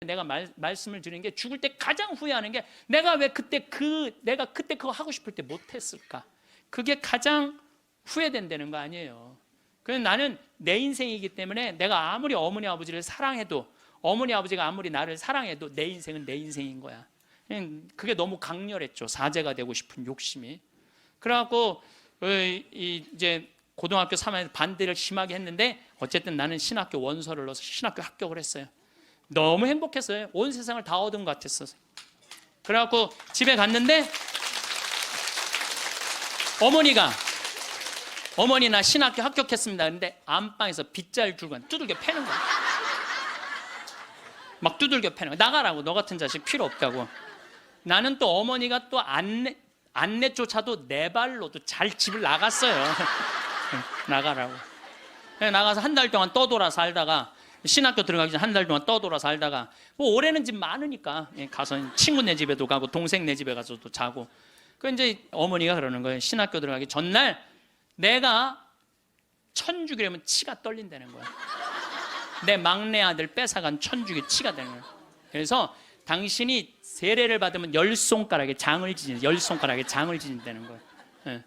내가 말씀을 드리는 게 죽을 때 가장 후회하는 게 내가 왜 그때 내가 그때 그거 하고 싶을 때 못했을까? 그게 가장 후회된다는 거 아니에요. 그래서 나는 내 인생이기 때문에 내가 아무리 어머니 아버지를 사랑해도 어머니 아버지가 아무리 나를 사랑해도 내 인생은 내 인생인 거야. 그게 너무 강렬했죠. 사제가 되고 싶은 욕심이. 그래갖고 이제 고등학교 3학년 반대를 심하게 했는데 어쨌든 나는 신학교 원서를 넣어서 신학교 합격을 했어요. 너무 행복했어요. 온 세상을 다 얻은 것 같았어요. 그래갖고 집에 갔는데 어머니 나 신학교 합격했습니다. 근데 안방에서 빗자루 들고 두들겨 패는 거야. 막 두들겨 패는 거야. 나가라고. 너 같은 자식 필요 없다고. 나는 또 어머니가 또 안내조차도 내 발로도 잘 집을 나갔어요. 나가라고. 나가서 한 달 동안 떠돌아 살다가 신학교 들어가기 전 한 달 동안 떠돌아 살다가 뭐 올해는 집 많으니까 가서 친구네 집에도 가고 동생 네 집에 가서도 자고. 그 이제 어머니가 그러는 거예요. 신학교 들어가기 전날 내가 천주기라면 치가 떨린다는 거야. 내 막내 아들 뺏어간 천주기 치가 되는 거야. 그래서 당신이 세례를 받으면 10손가락에 장을 지진다는 거야. 예.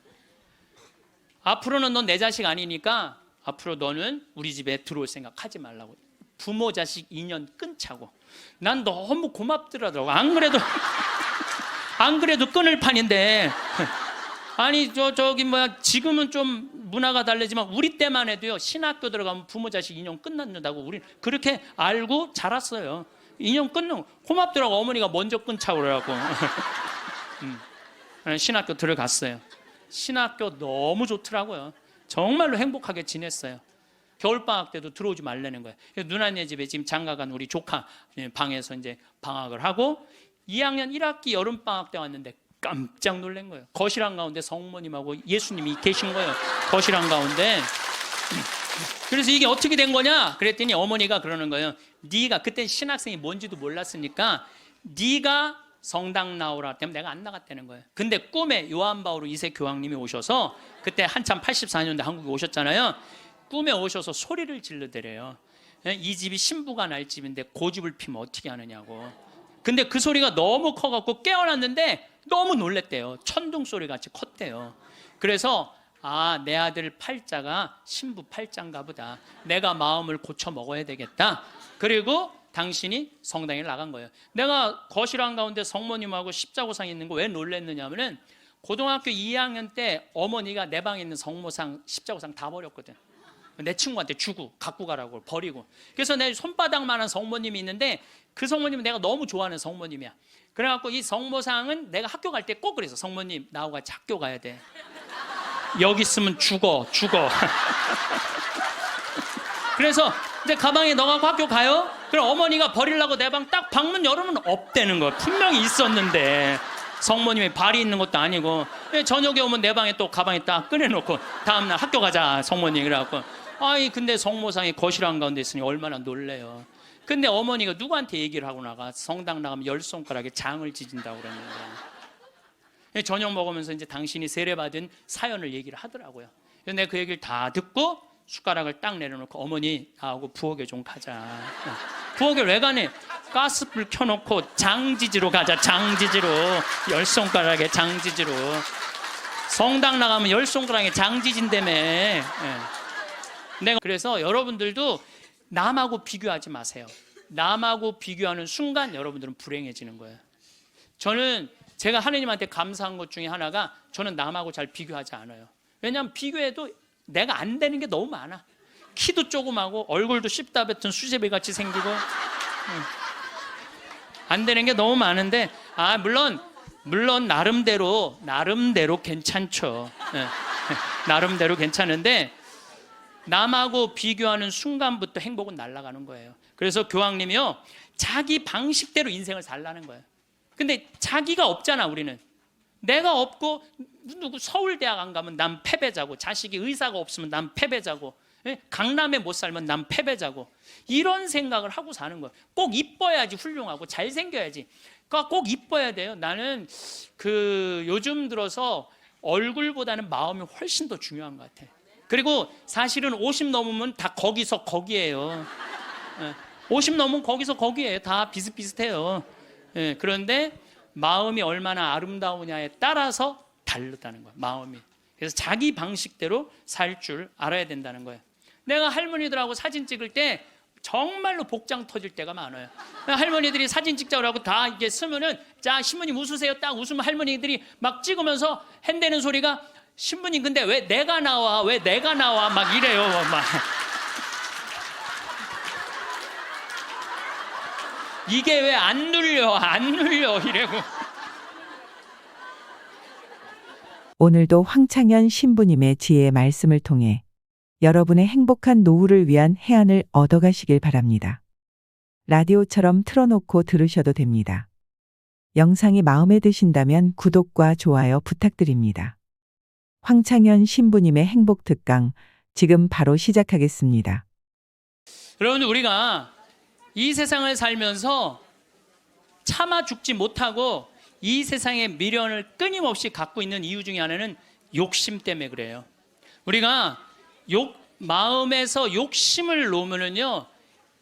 앞으로는 넌 내 자식 아니니까 앞으로 너는 우리 집에 들어올 생각 하지 말라고. 부모 자식 인연 끊자고. 난 너무 고맙더라고. 안 그래도 끊을 판인데. 아니 지금은 좀 문화가 다르지만 우리 때만 해도요, 신학교 들어가면 부모 자식 인연 끝난다고 우리 그렇게 알고 자랐어요. 인연 끊는 고맙더라고. 어머니가 먼저 끊자고 그래갖고. 신학교 들어갔어요. 신학교 너무 좋더라고요. 정말로 행복하게 지냈어요. 겨울방학 때도 들어오지 말라는 거예요. 누나네 집에 지금 장가간 우리 조카 방에서 이제 방학을 하고 2학년 1학기 여름방학 때 왔는데 깜짝 놀란 거예요. 거실 한가운데 성모님하고 예수님이 계신 거예요. 거실 한가운데. 그래서 이게 어떻게 된 거냐? 그랬더니 어머니가 그러는 거예요. 네가 그때 신학생이 뭔지도 몰랐으니까 네가 성당 나오라 때문에 내가 안 나갔다는 거예요. 근데 꿈에 요한 바오로 2세 교황님이 오셔서 그때 한참 84년대 한국에 오셨잖아요. 꿈에 오셔서 소리를 질러대래요. 이 집이 신부가 날 집인데 고집을 피면 어떻게 하느냐고. 근데 그 소리가 너무 커갖고 깨어났는데 너무 놀랬대요. 천둥 소리 같이 컸대요. 그래서 내 아들 팔자가 신부 팔자인가 보다. 내가 마음을 고쳐 먹어야 되겠다. 그리고 당신이 성당에 나간 거예요. 내가 거실 한가운데 성모님하고 십자고상 있는 거 왜 놀랬느냐 하면은 고등학교 2학년 때 어머니가 내 방에 있는 성모상 십자고상 다 버렸거든. 내 친구한테 주고 갖고 가라고 버리고. 그래서 내 손바닥만한 성모님이 있는데 그 성모님은 내가 너무 좋아하는 성모님이야. 그래갖고 이 성모상은 내가 학교 갈 때 꼭 그래서 성모님 나하고 같이 학교 가야 돼. 여기 있으면 죽어. 그래서 이제 가방에 넣어갖고 학교 가요? 그럼 어머니가 버리려고 내 방 딱 방문 열으면 없다는 거야. 분명히 있었는데 성모님이 발이 있는 것도 아니고. 저녁에 오면 내 방에 또 가방에 딱 꺼내놓고 다음날 학교 가자 성모님. 그래갖고 근데 성모상이 거실 한가운데 있으니 얼마나 놀래요. 근데 어머니가 누구한테 얘기를 하고 나가? 성당 나가면 10손가락에 장을 지진다고 그러는 거야. 저녁 먹으면서 이제 당신이 세례받은 사연을 얘기를 하더라고요. 그래서 내가 그 얘기를 다 듣고 숟가락을 딱 내려놓고 어머니 나하고 부엌에 좀 가자. 부엌에 왜 가니? 가스불 켜놓고 장지지로 가자. 장지지로 10손가락에 장지지로. 성당 나가면 10손가락에 장지진다며. 내가 그래서 여러분들도 남하고 비교하지 마세요. 남하고 비교하는 순간 여러분들은 불행해지는 거예요. 저는 제가 하느님한테 감사한 것 중에 하나가 저는 남하고 잘 비교하지 않아요. 왜냐하면 비교해도 내가 안 되는 게 너무 많아. 키도 조그마고 얼굴도 씹다 뱉은 수제비 같이 생기고 안 되는 게 너무 많은데 물론 나름대로 괜찮죠. 나름대로 괜찮은데 남하고 비교하는 순간부터 행복은 날아가는 거예요. 그래서 교황님이요 자기 방식대로 인생을 살라는 거예요. 근데 자기가 없잖아. 우리는 내가 없고 누구 서울대학 안 가면 난 패배자고, 자식이 의사가 없으면 난 패배자고, 강남에 못 살면 난 패배자고, 이런 생각을 하고 사는 거예요. 꼭 이뻐야지 훌륭하고 잘생겨야지. 그러니까 꼭 이뻐야 돼요. 나는 요즘 들어서 얼굴보다는 마음이 훨씬 더 중요한 것 같아. 그리고 사실은 50 넘으면 다 거기서 거기예요. 50 넘으면 거기서 거기에 다 비슷비슷해요. 예, 그런데 마음이 얼마나 아름다우냐에 따라서 다르다는 거예요. 마음이. 그래서 자기 방식대로 살 줄 알아야 된다는 거예요. 내가 할머니들하고 사진 찍을 때 정말로 복장 터질 때가 많아요. 할머니들이 사진 찍자고 하고 다 이게 쓰면은, 자, 신부님 웃으세요. 딱 웃으면 할머니들이 막 찍으면서 핸대는 소리가, 신부님 근데 왜 내가 나와? 왜 내가 나와? 막 이래요. 막. 이게 왜 안 눌려? 안 눌려? 이래고. 오늘도 황창현 신부님의 지혜의 말씀을 통해 여러분의 행복한 노후를 위한 해안을 얻어가시길 바랍니다. 라디오처럼 틀어놓고 들으셔도 됩니다. 영상이 마음에 드신다면 구독과 좋아요 부탁드립니다. 황창현 신부님의 행복 특강 지금 바로 시작하겠습니다. 여러분들, 우리가 이 세상을 살면서 참아 죽지 못하고 이 세상의 미련을 끊임없이 갖고 있는 이유 중에 하나는 욕심 때문에 그래요. 우리가 마음에서 욕심을 놓으면요,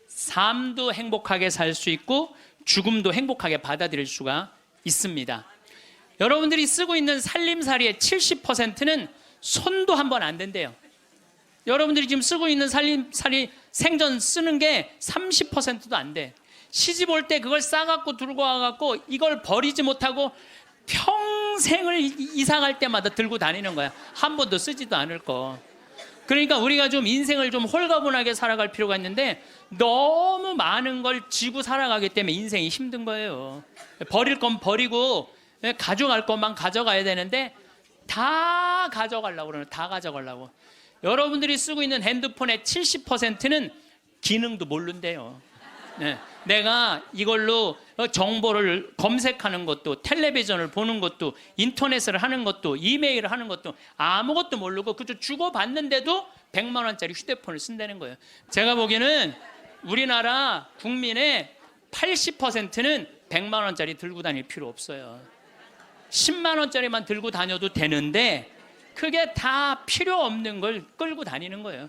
삶도 행복하게 살 수 있고 죽음도 행복하게 받아들일 수가 있습니다. 여러분들이 쓰고 있는 살림살이의 70%는 손도 한 번 안 댄대요. 여러분들이 지금 쓰고 있는 살림살이 생전 쓰는 게 30%도 안 돼. 시집 올 때 그걸 싸갖고 들고 와갖고 이걸 버리지 못하고 평생을 이사 갈 때마다 들고 다니는 거야. 한 번도 쓰지도 않을 거. 그러니까 우리가 좀 인생을 좀 홀가분하게 살아갈 필요가 있는데 너무 많은 걸 쥐고 살아가기 때문에 인생이 힘든 거예요. 버릴 건 버리고 가져갈 것만 가져가야 되는데 다 가져가려고 그러는, 다 가져가려고. 여러분들이 쓰고 있는 핸드폰의 70%는 기능도 모른대요. 네. 내가 이걸로 정보를 검색하는 것도, 텔레비전을 보는 것도, 인터넷을 하는 것도, 이메일을 하는 것도 아무것도 모르고 그저 주고받는데도 100만 원짜리 휴대폰을 쓴다는 거예요. 제가 보기에는 우리나라 국민의 80%는 100만 원짜리 들고 다닐 필요 없어요. 10만 원짜리만 들고 다녀도 되는데 그게 다 필요 없는 걸 끌고 다니는 거예요.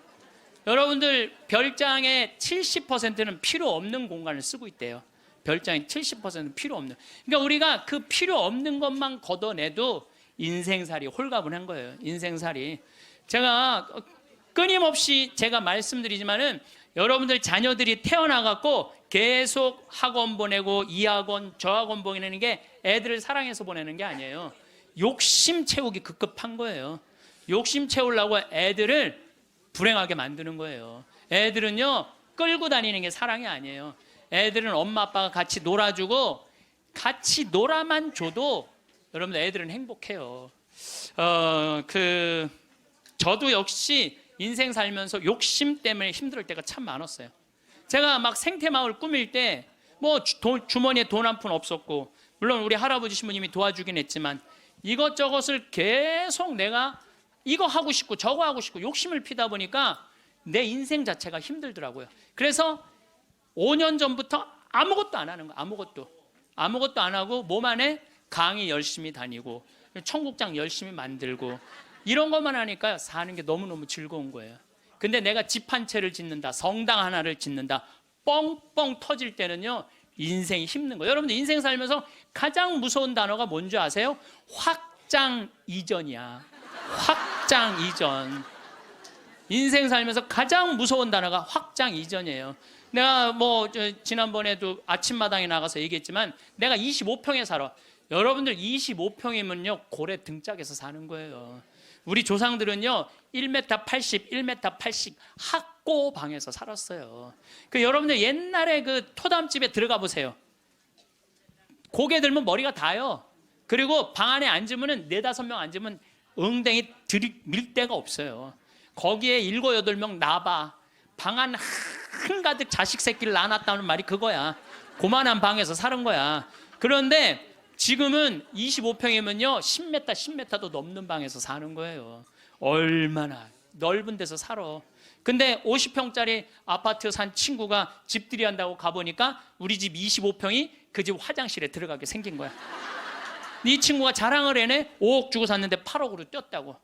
여러분들, 별장의 70%는 필요 없는 공간을 쓰고 있대요. 별장의 70%는 필요 없는. 그러니까 우리가 그 필요 없는 것만 걷어내도 인생살이 홀가분한 거예요. 인생살이. 제가 끊임없이 제가 말씀드리지만은 여러분들 자녀들이 태어나갖고 계속 학원 보내고 이 학원 저 학원 보내는 게 애들을 사랑해서 보내는 게 아니에요. 욕심 채우기 급급한 거예요. 욕심 채우려고 애들을 불행하게 만드는 거예요. 애들은요, 끌고 다니는 게 사랑이 아니에요. 애들은 엄마 아빠가 같이 놀아주고 같이 놀아만 줘도 여러분들 애들은 행복해요. 저도 역시 인생 살면서 욕심 때문에 힘들 때가 참 많았어요. 제가 막 생태마을 꾸밀 때 뭐 주머니에 돈 한 푼 없었고, 물론 우리 할아버지 신부님이 도와주긴 했지만 이것저것을 계속 내가 이거 하고 싶고 저거 하고 싶고 욕심을 피다 보니까 내 인생 자체가 힘들더라고요. 그래서 5년 전부터 아무것도 안 하는 거예요. 아무것도 안 하고 몸 안에 강의 열심히 다니고 청국장 열심히 만들고 이런 것만 하니까 사는 게 너무너무 즐거운 거예요. 근데 내가 집 한 채를 짓는다, 성당 하나를 짓는다, 뻥뻥 터질 때는요, 인생이 힘든 거예요. 여러분들 인생 살면서 가장 무서운 단어가 뭔지 아세요? 확장 이전이야. 확장 이전. 인생 살면서 가장 무서운 단어가 확장 이전이에요. 내가 지난번에도 아침마당에 나가서 얘기했지만 내가 25평에 살아. 여러분들 25평이면요 고래 등짝에서 사는 거예요. 우리 조상들은요 1m 80, 1m 80 학고방에서 살았어요. 여러분들 옛날에 그 토담집에 들어가 보세요. 고개 들면 머리가 다요. 그리고 방 안에 앉으면은 4-5명 앉으면 엉덩이 들이밀 데가 없어요. 거기에 7-8명 나봐. 방 안 한가득 자식 새끼를 낳아놨다는 말이 그거야. 고만한 방에서 사는 거야. 그런데 지금은 25평이면요 10m, 10m도 넘는 방에서 사는 거예요. 얼마나 넓은 데서 살아. 근데 50평짜리 아파트 산 친구가 집들이 한다고 가보니까 우리 집 25평이 그 집 화장실에 들어가게 생긴 거야. 이 친구가 자랑을 해내. 5억 주고 샀는데 8억으로 뛰었다고.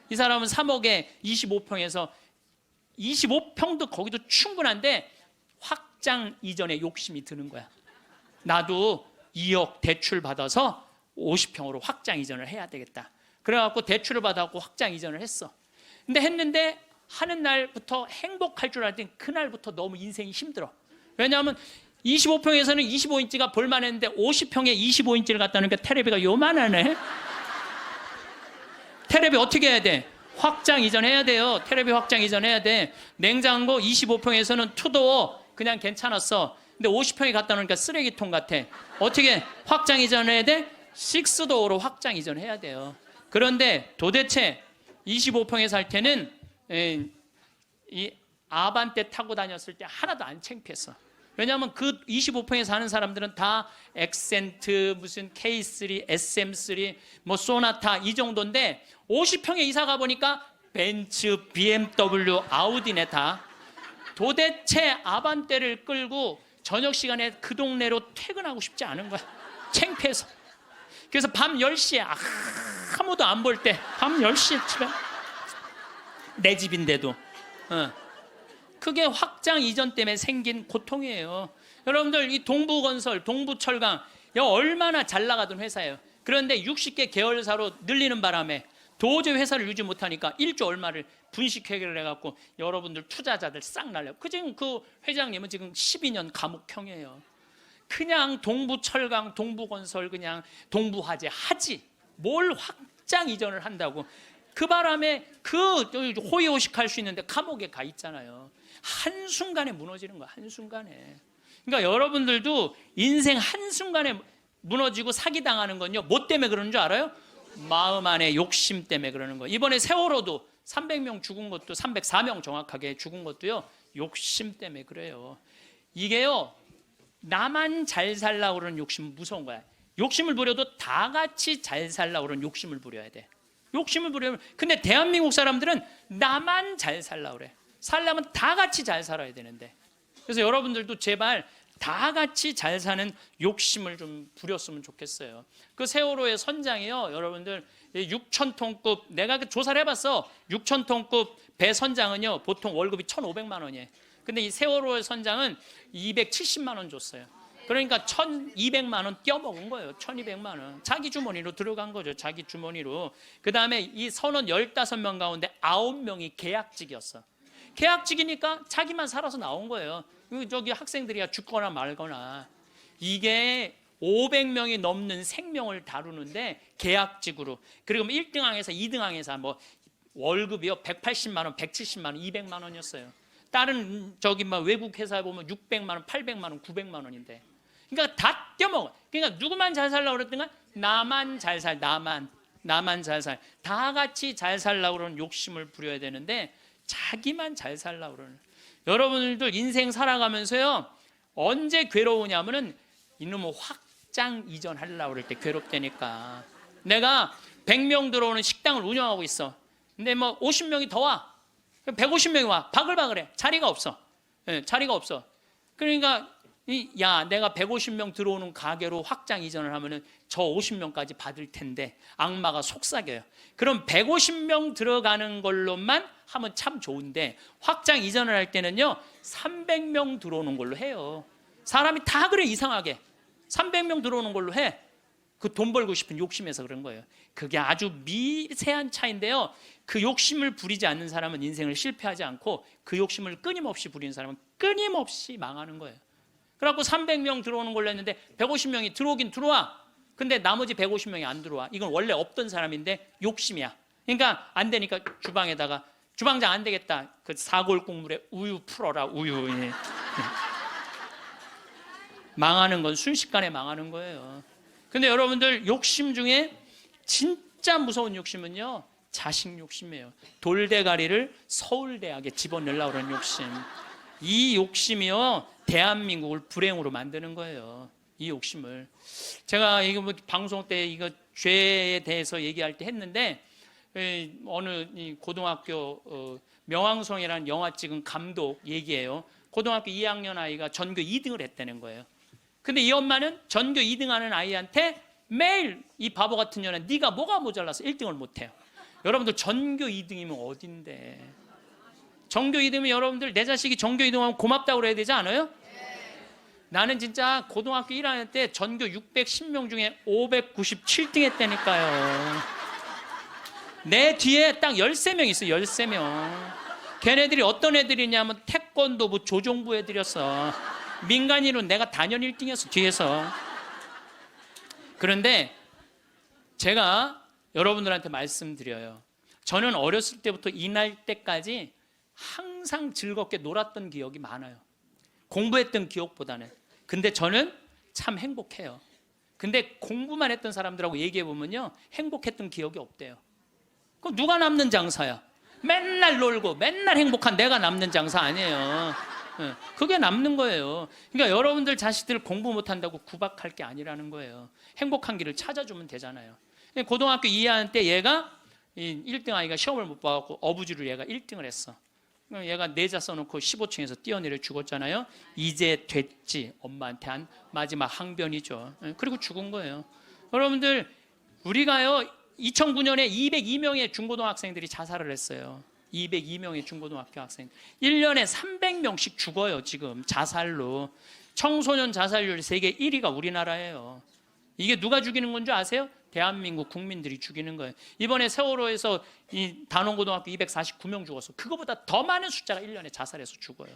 이 사람은 3억에 25평에서 25평도 거기도 충분한데 확장 이전에 욕심이 드는 거야. 나도 2억 대출 받아서 50평으로 확장 이전을 해야 되겠다. 그래갖고 대출을 받아갖고 확장 이전을 했어. 근데 했는데 하는 날부터 행복할 줄 알았더니 그날부터 너무 인생이 힘들어. 왜냐하면 25평에서는 25인치가 볼만했는데 50평에 25인치를 갖다 놓으니까 테레비가 요만하네. 테레비 어떻게 해야 돼? 확장 이전해야 돼요. 테레비 확장 이전해야 돼. 냉장고 25평에서는 투도어 그냥 괜찮았어. 근데 50평에 갖다 놓으니까 쓰레기통 같아. 어떻게 확장 이전해야 돼? 식스도어로 확장 이전해야 돼요. 그런데 도대체 25평에 살 때는 이 아반떼 타고 다녔을 때 하나도 안 창피했어. 왜냐하면 그 25평에 사는 사람들은 다 엑센트, 무슨 K3, SM3, 뭐 소나타 이 정도인데 50평에 이사 가보니까 벤츠, BMW, 아우디네 다. 도대체 아반떼를 끌고 저녁 시간에 그 동네로 퇴근하고 싶지 않은 거야. 창피해서. 그래서 밤 10시에 아무도 안 볼 때 밤 10시에 집에 내 집인데도 그게 확장 이전 때문에 생긴 고통이에요. 여러분들 이 동부건설, 동부철강 얼마나 잘 나가던 회사예요. 그런데 60개 계열사로 늘리는 바람에 도저히 회사를 유지 못하니까 1조 얼마를 분식회계를 해갖고 여러분들 투자자들 싹 날려요. 지금 그 회장님은 지금 12년 감옥형이에요. 그냥 동부철강, 동부건설 그냥 동부화재 하지 뭘 확장 이전을 한다고. 그 바람에 그 호의호식할 수 있는데 감옥에 가 있잖아요. 한순간에 무너지는 거야. 한순간에. 그러니까 여러분들도 인생 한순간에 무너지고 사기당하는 건요. 뭐 때문에 그러는 줄 알아요? 마음 안에 욕심 때문에 그러는 거예요. 이번에 세월호도 300명 죽은 것도 304명 정확하게 죽은 것도요. 욕심 때문에 그래요. 이게요. 나만 잘 살라고 그러는 욕심은 무서운 거야. 욕심을 부려도 다 같이 잘 살라고 그러는 욕심을 부려야 돼. 욕심을 부리면. 근데 대한민국 사람들은 나만 잘 살라고 그래. 살려면 다 같이 잘 살아야 되는데. 그래서 여러분들도 제발 다 같이 잘 사는 욕심을 좀 부렸으면 좋겠어요. 그 세월호의 선장이요, 여러분들 6,000톤급 내가 조사를 해봤어. 6,000톤급 배 선장은요 보통 월급이 1,500만 원이에요. 근데 이 세월호의 선장은 270만 원 줬어요. 그러니까 1,200만 원 떼어먹은 거예요. 1,200만 원. 자기 주머니로 들어간 거죠. 자기 주머니로. 그 다음에 이 선원 15명 가운데 9명이 계약직이었어. 계약직이니까 자기만 살아서 나온 거예요. 저기 학생들이야 죽거나 말거나. 이게 500명이 넘는 생명을 다루는데 계약직으로. 그리고 1등항에서 2등항에서 뭐 월급이요 180만 원, 170만 원, 200만 원이었어요. 다른 저기 막 외국 회사에 보면 600만 원, 800만 원, 900만 원인데. 그러니까 다 떼먹어. 그러니까 누구만 잘 살라고 그랬더니 나만 잘 살, 나만 잘 살. 다 같이 잘 살라고 그러는 욕심을 부려야 되는데 자기만 잘 살라고 그러는. 여러분들도 인생 살아가면서요. 언제 괴로우냐면은 이놈의 확장 이전하려고 그럴 때 괴롭다니까. 내가 100명 들어오는 식당을 운영하고 있어. 근데 뭐 50명이 더 와. 150명이 와. 바글바글해. 자리가 없어. 자리가 없어. 그러니까 야, 내가 150명 들어오는 가게로 확장 이전을 하면은 저 50명까지 받을 텐데 악마가 속삭여요. 그럼 150명 들어가는 걸로만 하면 참 좋은데 확장 이전을 할 때는요 300명 들어오는 걸로 해요. 사람이 다 그래. 이상하게 300명 들어오는 걸로 해. 그 돈 벌고 싶은 욕심에서 그런 거예요. 그게 아주 미세한 차이인데요. 그 욕심을 부리지 않는 사람은 인생을 실패하지 않고 그 욕심을 끊임없이 부리는 사람은 끊임없이 망하는 거예요. 그래갖고 300명 들어오는 걸로 했는데 150명이 들어오긴 들어와. 근데 나머지 150명이 안 들어와. 이건 원래 없던 사람인데 욕심이야. 그러니까 안 되니까 주방에다가 주방장 안 되겠다. 그 사골 국물에 우유 풀어라. 우유. 예. 망하는 건 순식간에 망하는 거예요. 근데 여러분들 욕심 중에 진짜 무서운 욕심은요. 자식 욕심이에요. 돌대가리를 서울대학에 집어넣으려고 그러는 욕심. 이 욕심이요. 대한민국을 불행으로 만드는 거예요. 이 욕심을. 제가 이거 뭐 방송 때 이거 죄에 대해서 얘기할 때 했는데 어느 이 고등학교 명왕성이라는 영화 찍은 감독 얘기예요. 고등학교 2학년 아이가 전교 2등을 했다는 거예요. 근데 이 엄마는 전교 2등 하는 아이한테 매일 이 바보 같은 년아 네가 뭐가 모자라서 1등을 못해요. 여러분들 전교 2등이면 어딘데. 전교 2등이면 여러분들 내 자식이 전교 2등하면 고맙다고 그래야 되지 않아요? 나는 진짜 고등학교 1학년 때 전교 610명 중에 597등 했다니까요. 내 뒤에 딱 13명 있어. 13명. 걔네들이 어떤 애들이냐면 태권도부 조종부 애들이었어. 민간인으로 내가 단연 1등이었어. 뒤에서. 그런데 제가 여러분들한테 말씀드려요. 저는 어렸을 때부터 이날 때까지 항상 즐겁게 놀았던 기억이 많아요. 공부했던 기억보다는. 근데 저는 참 행복해요. 근데 공부만 했던 사람들하고 얘기해 보면요, 행복했던 기억이 없대요. 그럼 누가 남는 장사야? 맨날 놀고 맨날 행복한 내가 남는 장사 아니에요. 그게 남는 거예요. 그러니까 여러분들 자식들 공부 못한다고 구박할 게 아니라는 거예요. 행복한 길을 찾아주면 되잖아요. 고등학교 2학년 때 얘가 1등 아이가 시험을 못 봐갖고 어부지로 얘가 1등을 했어. 얘가 내자 써놓고 15층에서 뛰어내려 죽었잖아요. 이제 됐지. 엄마한테 한 마지막 항변이죠. 그리고 죽은 거예요. 여러분들, 우리가요 2009년에 202명의 중고등학생들이 자살을 했어요. 202명의 중고등학교 학생. 1년에 300명씩 죽어요. 지금 자살로. 청소년 자살률 세계 1위가 우리나라예요. 이게 누가 죽이는 건 줄 아세요? 대한민국 국민들이 죽이는 거예요. 이번에 세월호에서 이 단원고등학교 249명 죽었어. 그거보다 더 많은 숫자가 1년에 자살해서 죽어요.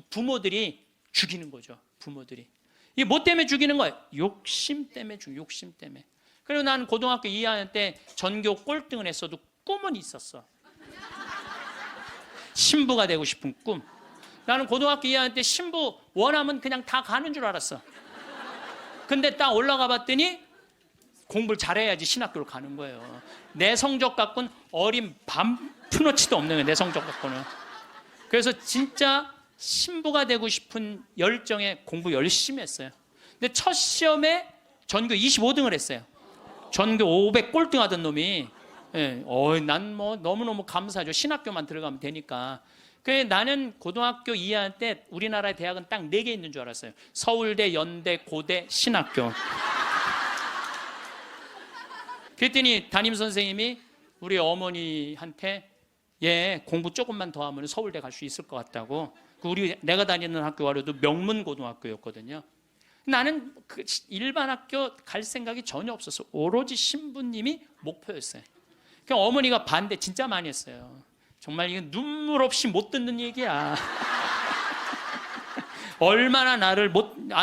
부모들이 죽이는 거죠. 부모들이. 이게 뭐 때문에 죽이는 거예요? 욕심 때문에 욕심 때문에. 그리고 난 고등학교 2학년 때 전교 꼴등을 했어도 꿈은 있었어. 신부가 되고 싶은 꿈. 나는 고등학교 2학년 때 신부 원하면 그냥 다 가는 줄 알았어. 근데 딱 올라가 봤더니 공부를 잘해야지 신학교로 가는 거예요. 내 성적 갖고는 어린 푸너치도 없는 거예요. 내 성적 갖고는. 그래서 진짜 신부가 되고 싶은 열정에 공부 열심히 했어요. 근데 첫 시험에 전교 25등을 했어요. 전교 500 꼴등 하던 놈이. 난 뭐 너무너무 감사하죠. 신학교만 들어가면 되니까. 그래서 나는 고등학교 2학년 때 우리나라의 대학은 딱 4개 있는 줄 알았어요. 서울대, 연대, 고대, 신학교. 그랬더니 담임선생님이 우리 어머니한테 얘 공부 조금만 더 하면 서울대 갈 수 있을 것 같다고. 내가 다니는 학교와도 명문고등학교였거든요. 나는 그 일반 학교 갈 생각이 전혀 없었어. 오로지 신부님이 목표였어요. 그러니까 어머니가 반대 진짜 많이 했어요. 정말 이건 눈물 없이 못 듣는 얘기야. 얼마나 나를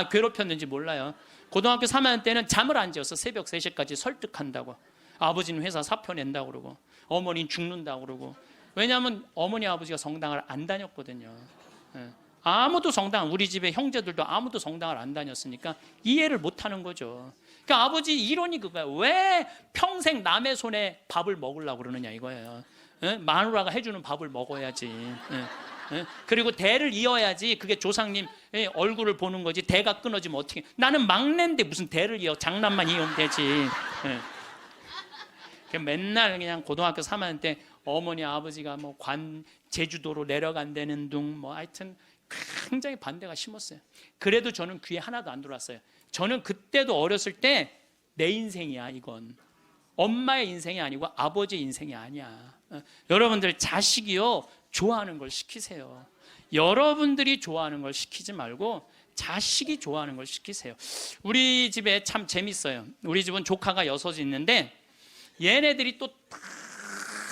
괴롭혔는지 몰라요. 고등학교 3학년 때는 잠을 안 재웠어. 새벽 3시까지 설득한다고. 아버지는 회사 사표 낸다고 그러고 어머니는 죽는다고 그러고. 왜냐하면 어머니 아버지가 성당을 안 다녔거든요. 아무도 우리 집에 형제들도 아무도 성당을 안 다녔으니까 이해를 못하는 거죠. 그러니까 아버지 이론이 그거예요. 왜 평생 남의 손에 밥을 먹으려고 그러느냐 이거예요. 마누라가 해주는 밥을 먹어야지. 그리고 대를 이어야지. 그게 조상님 얼굴을 보는 거지. 대가 끊어지면 어떻게. 나는 막내인데 무슨 대를 이어. 장난만 이으면 되지. 맨날 그냥 고등학교 3학년 때 어머니 아버지가 뭐 제주도로 내려간다는 둥 뭐 하여튼 굉장히 반대가 심했어요. 그래도 저는 귀에 하나도 안 들어왔어요. 저는 그때도 어렸을 때 내 인생이야 이건. 엄마의 인생이 아니고 아버지의 인생이 아니야. 여러분들 자식이요 좋아하는 걸 시키세요. 여러분들이 좋아하는 걸 시키지 말고 자식이 좋아하는 걸 시키세요. 우리 집에 참 재밌어요. 우리 집은 조카가 6이 있는데 얘네들이 또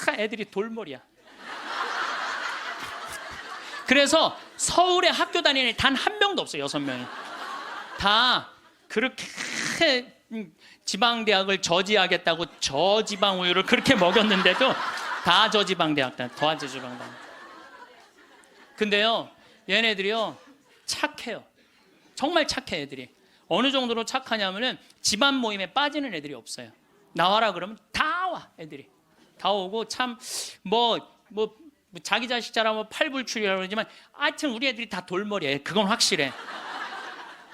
다 애들이 돌머리야. 그래서 서울에 학교 다니는 애 단 한 명도 없어요. 6명이 다 그렇게 지방대학을 저지하겠다고 저지방 우유를 그렇게 먹였는데도 다 저지방대학 더 저지방대학. 근데요 얘네들이요 착해요. 정말 착해. 애들이 어느 정도로 착하냐면은 집안 모임에 빠지는 애들이 없어요. 나와라 그러면 다 와. 애들이 다 오고 참 자기 자식 자라면 팔불출이라고 그러지만 하여튼 우리 애들이 다 돌머리예요. 그건 확실해.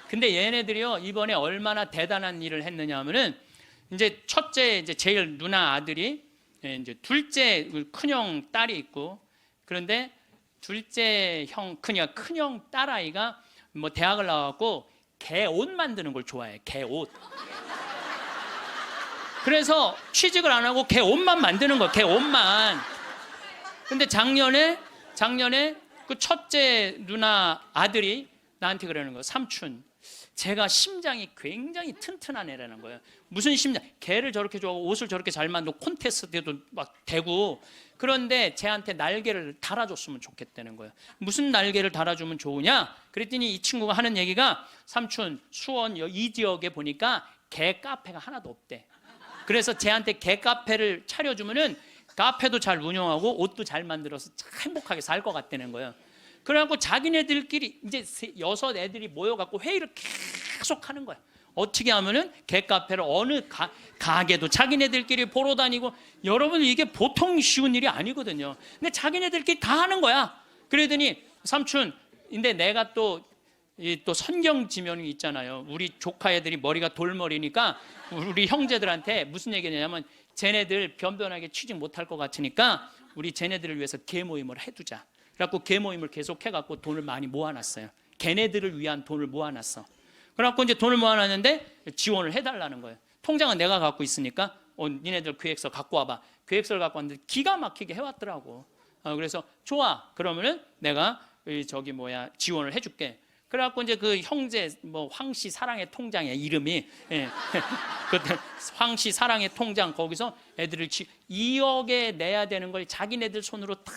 근데 얘네들이요 이번에 얼마나 대단한 일을 했느냐 하면은 이제 첫째 이제 제일 누나 아들이 이제 둘째 큰형 딸이 있고 그런데 둘째 형 큰형 딸아이가 뭐 대학을 나와갖고 개 옷 만드는 걸 좋아해. 개 옷. 그래서 취직을 안 하고 개 옷만 만드는 거야. 개 옷만. 근데 작년에 작년에 그 첫째 누나 아들이 나한테 그러는 거예요. 삼촌, 제가 심장이 굉장히 튼튼한 애라는 거예요. 무슨 심장? 개를 저렇게 좋아하고 옷을 저렇게 잘 만들고 콘테스트에도 막 대고, 그런데 쟤한테 날개를 달아줬으면 좋겠다는 거예요. 무슨 날개를 달아주면 좋으냐? 그랬더니 이 친구가 하는 얘기가, 삼촌, 수원 이 지역에 보니까 개 카페가 하나도 없대. 그래서 쟤한테 개 카페를 차려주면은 카페도 잘 운영하고 옷도 잘 만들어서 참 행복하게 살 것 같다는 거예요. 그래갖고 자기네들끼리 이제 6 애들이 모여갖고 회의를 계속 하는 거야. 어떻게 하면은 개카페를 어느 가게도 자기네들끼리 보러 다니고, 여러분 이게 보통 쉬운 일이 아니거든요. 근데 자기네들끼리 다 하는 거야. 그러더니 삼촌, 근데 내가 또 선경 지명이 있잖아요. 우리 조카 애들이 머리가 돌머리니까 우리 형제들한테 무슨 얘기냐면, 쟤네들 변변하게 취직 못할 것 같으니까 우리 쟤네들을 위해서 개 모임을 해두자. 그래갖고 개 모임을 계속 해갖고 돈을 많이 모아놨어요. 걔네들을 위한 돈을 모아놨어. 그래갖고 이제 돈을 모아놨는데 지원을 해달라는 거예요. 통장은 내가 갖고 있으니까 니네들 계획서 갖고 와봐. 계획서를 갖고 왔는데 기가 막히게 해왔더라고. 그래서 좋아. 그러면은 내가 지원을 해줄게. 그래갖고 이제 그 형제 황씨 사랑의 통장에 이름이 그때 황씨 사랑의 통장, 거기서 애들을 2억에 내야 되는 걸 자기네들 손으로 다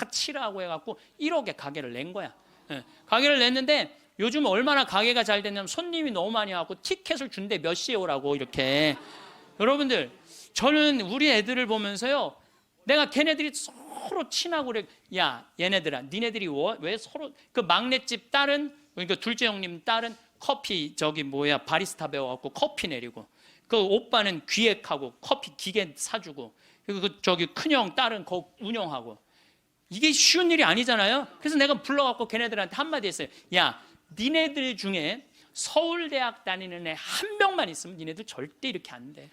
치라고 해갖고 1억에 가게를 낸 거야. 가게를 냈는데 요즘 얼마나 가게가 잘 됐냐면 손님이 너무 많이 와갖고 티켓을 준대. 몇 시에 오라고 이렇게. 여러분들, 저는 우리 애들을 보면서요, 내가 걔네들이 서로 친하고 그래. 야, 얘네들아, 니네들이 왜 서로, 그 막내집 딸은, 그러니까 둘째 형님 딸은 커피 바리스타 배워갖고 커피 내리고, 그 오빠는 기획하고 커피 기계 사주고, 그리고 큰형 딸은 거 운영하고. 이게 쉬운 일이 아니잖아요. 그래서 내가 불러갖고 걔네들한테 한마디 했어요. 야, 니네들 중에 서울대학 다니는 애 한 명만 있으면 니네들 절대 이렇게 안 돼.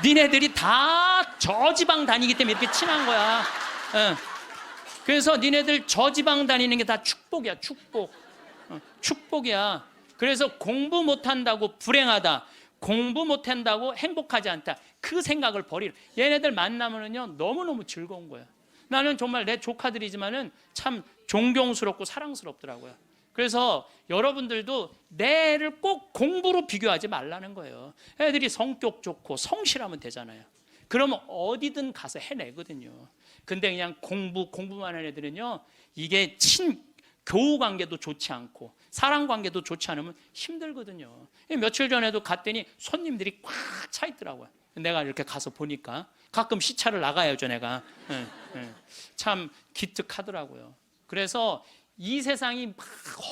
니네들이 다 저지방 다니기 때문에 이렇게 친한 거야. 그래서 니네들 저지방 다니는 게 다 축복이야. 축복이야. 그래서 공부 못한다고 불행하다, 공부 못한다고 행복하지 않다, 그 생각을 버리라. 얘네들 만나면은요 너무너무 즐거운 거야. 나는 정말 내 조카들이지만은 참 존경스럽고 사랑스럽더라고요. 그래서 여러분들도 내 애를 꼭 공부로 비교하지 말라는 거예요. 애들이 성격 좋고 성실하면 되잖아요. 그러면 어디든 가서 해내거든요. 근데 그냥 공부만 하는 애들은요, 이게 교우 관계도 좋지 않고 사랑 관계도 좋지 않으면 힘들거든요. 며칠 전에도 갔더니 손님들이 꽉 차 있더라고요. 내가 이렇게 가서 보니까 가끔 시차를 나가야죠, 내가. 참 기특하더라고요. 그래서 이 세상이 막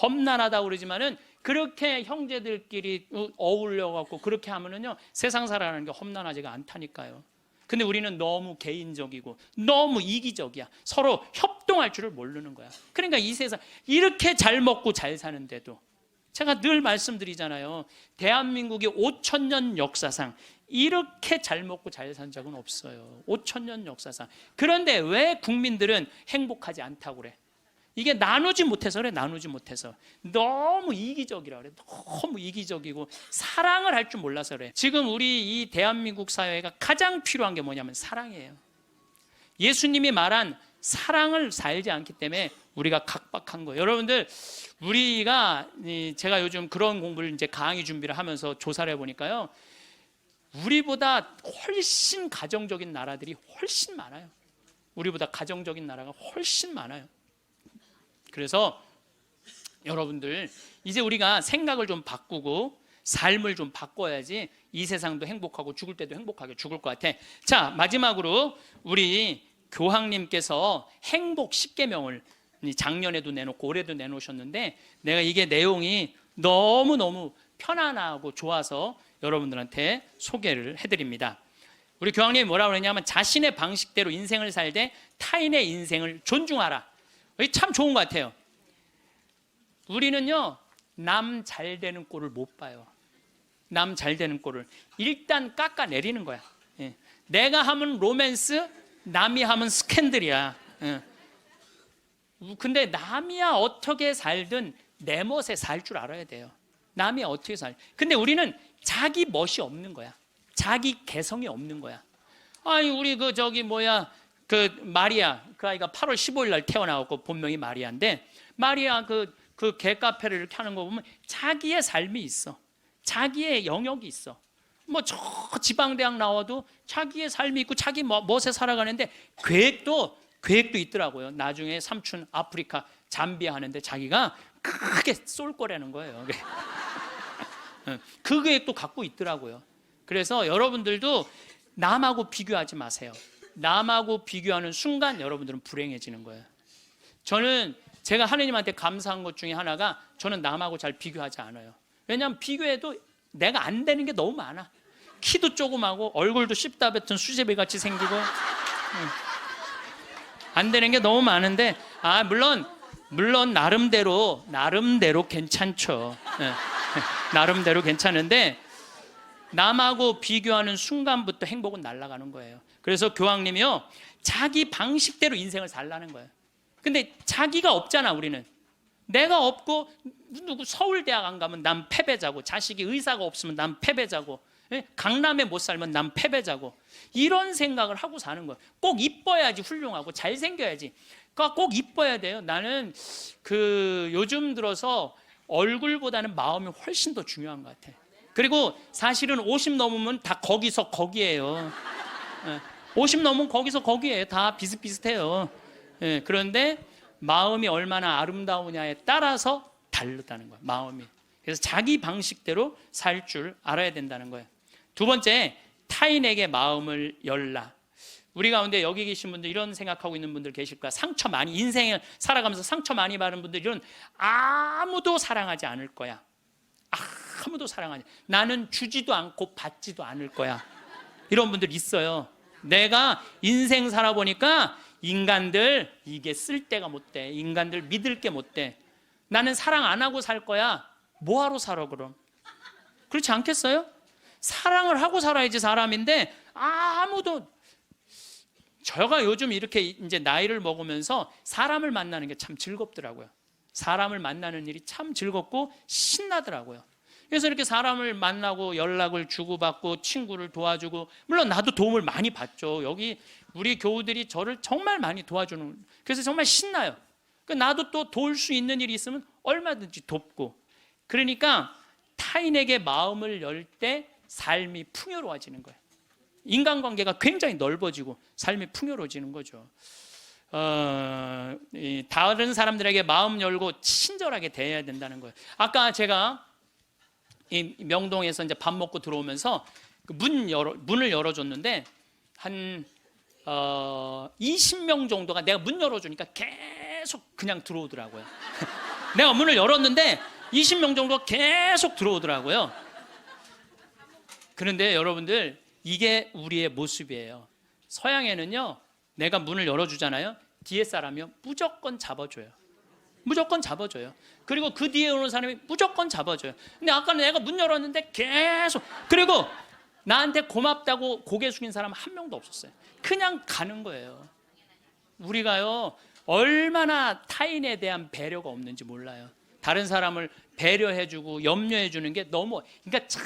험난하다고 그러지만은 그렇게 형제들끼리 어울려갖고 그렇게 하면은요, 세상 살아가는 게 험난하지가 않다니까요. 근데 우리는 너무 개인적이고 너무 이기적이야. 서로 협동할 줄을 모르는 거야. 그러니까 이 세상 이렇게 잘 먹고 잘 사는데도, 제가 늘 말씀드리잖아요. 대한민국의 5,000년 역사상 이렇게 잘 먹고 잘 산 적은 없어요. 5,000년 역사상. 그런데 왜 국민들은 행복하지 않다고 그래? 이게 나누지 못해서 그래. 나누지 못해서. 너무 이기적이라 그래. 너무 이기적이고 사랑을 할 줄 몰라서 그래. 지금 우리 이 대한민국 사회가 가장 필요한 게 뭐냐면 사랑이에요. 예수님이 말한 사랑을 살지 않기 때문에 우리가 각박한 거예요. 여러분들, 제가 요즘 그런 공부를 이제 강의 준비를 하면서 조사를 해보니까요, 우리보다 훨씬 가정적인 나라들이 훨씬 많아요. 우리보다 가정적인 나라가 훨씬 많아요. 그래서 여러분들, 이제 우리가 생각을 좀 바꾸고 삶을 좀 바꿔야지 이 세상도 행복하고 죽을 때도 행복하게 죽을 것 같아. 자, 마지막으로 우리 교황님께서 행복 10계명을 작년에도 내놓고 올해도 내놓으셨는데, 내가 이게 내용이 너무너무 편안하고 좋아서 여러분들한테 소개를 해드립니다. 우리 교황님이 뭐라고 그러냐면, 자신의 방식대로 인생을 살되 타인의 인생을 존중하라. 이게 참 좋은 것 같아요. 우리는요, 남 잘 되는 꼴을 못 봐요. 남 잘 되는 꼴을 일단 깎아내리는 거야. 내가 하면 로맨스, 남이 하면 스캔들이야. 근데 남이야 어떻게 살든 내 멋에 살 줄 알아야 돼요. 남이 어떻게 살. 근데 우리는 자기 멋이 없는 거야. 자기 개성이 없는 거야. 아니, 우리 그 마리아, 그 아이가 8월 15일 날 태어나고 본명이 마리아인데, 마리아 그 개카페를 이렇게 하는 거 보면 자기의 삶이 있어. 자기의 영역이 있어. 뭐 저 지방대학 나와도 자기의 삶이 있고 자기 멋에 살아가는데 계획도 있더라고요. 나중에 삼촌 아프리카 잠비아 하는데 자기가 크게 쏠 거라는 거예요. 그 계획도 갖고 있더라고요. 그래서 여러분들도 남하고 비교하지 마세요. 남하고 비교하는 순간 여러분들은 불행해지는 거예요. 저는 제가 하느님한테 감사한 것 중에 하나가 저는 남하고 잘 비교하지 않아요. 왜냐하면 비교해도 내가 안 되는 게 너무 많아. 키도 조그마고 얼굴도 씹다 뱉은 수제비 같이 생기고 안 되는 게 너무 많은데, 물론 나름대로 괜찮죠. 나름대로 괜찮은데 남하고 비교하는 순간부터 행복은 날아가는 거예요. 그래서 교황님이요, 자기 방식대로 인생을 살라는 거예요. 근데 자기가 없잖아. 우리는 내가 없고, 누구 서울대학 안 가면 난 패배자고, 자식이 의사가 없으면 난 패배자고, 강남에 못 살면 난 패배자고, 이런 생각을 하고 사는 거예요. 꼭 이뻐야지 훌륭하고 잘생겨야지. 그러니까 꼭 이뻐야 돼요. 나는 요즘 들어서 얼굴보다는 마음이 훨씬 더 중요한 것 같아. 그리고 사실은 50 넘으면 다 거기서 거기예요. 50 넘으면 거기서 거기예요. 다 비슷비슷해요. 그런데 마음이 얼마나 아름다우냐에 따라서 다르다는 거예요. 마음이. 그래서 자기 방식대로 살 줄 알아야 된다는 거예요. 두 번째, 타인에게 마음을 열라. 우리 가운데 여기 계신 분들 이런 생각하고 있는 분들 계실 거야. 상처 많이, 인생을 살아가면서 상처 많이 받은 분들, 이런 아무도 사랑하지 않을 거야. 아무도 사랑하지. 나는 주지도 않고 받지도 않을 거야. 이런 분들 있어요. 내가 인생 살아보니까 인간들 이게 쓸데가 못 돼. 인간들 믿을 게 못 돼. 나는 사랑 안 하고 살 거야. 뭐하러 살아 그럼? 그렇지 않겠어요? 사랑을 하고 살아야지 사람인데 아무도. 제가 요즘 이렇게 이제 나이를 먹으면서 사람을 만나는 게 참 즐겁더라고요. 사람을 만나는 일이 참 즐겁고 신나더라고요. 그래서 이렇게 사람을 만나고 연락을 주고받고 친구를 도와주고, 물론 나도 도움을 많이 받죠. 여기 우리 교우들이 저를 정말 많이 도와주는, 그래서 정말 신나요. 나도 또 도울 수 있는 일이 있으면 얼마든지 돕고. 그러니까 타인에게 마음을 열 때 삶이 풍요로워지는 거예요. 인간관계가 굉장히 넓어지고 삶이 풍요로워지는 거죠. 다른 사람들에게 마음 열고 친절하게 대해야 된다는 거예요. 아까 제가 이 명동에서 이제 밥 먹고 들어오면서 문을 열어줬는데 한 20명 정도가 내가 문 열어주니까 계속 그냥 들어오더라고요. 내가 문을 열었는데 20명 정도가 계속 들어오더라고요. 그런데 여러분들, 이게 우리의 모습이에요. 서양에는요, 내가 문을 열어주잖아요. 뒤에 사람이요, 무조건 잡아줘요. 무조건 잡아줘요. 그리고 그 뒤에 오는 사람이 무조건 잡아줘요. 근데 아까 내가 문 열었는데 계속, 그리고 나한테 고맙다고 고개 숙인 사람 한 명도 없었어요. 그냥 가는 거예요. 우리가요, 얼마나 타인에 대한 배려가 없는지 몰라요. 다른 사람을 배려해주고 염려해주는 게 너무, 그러니까 참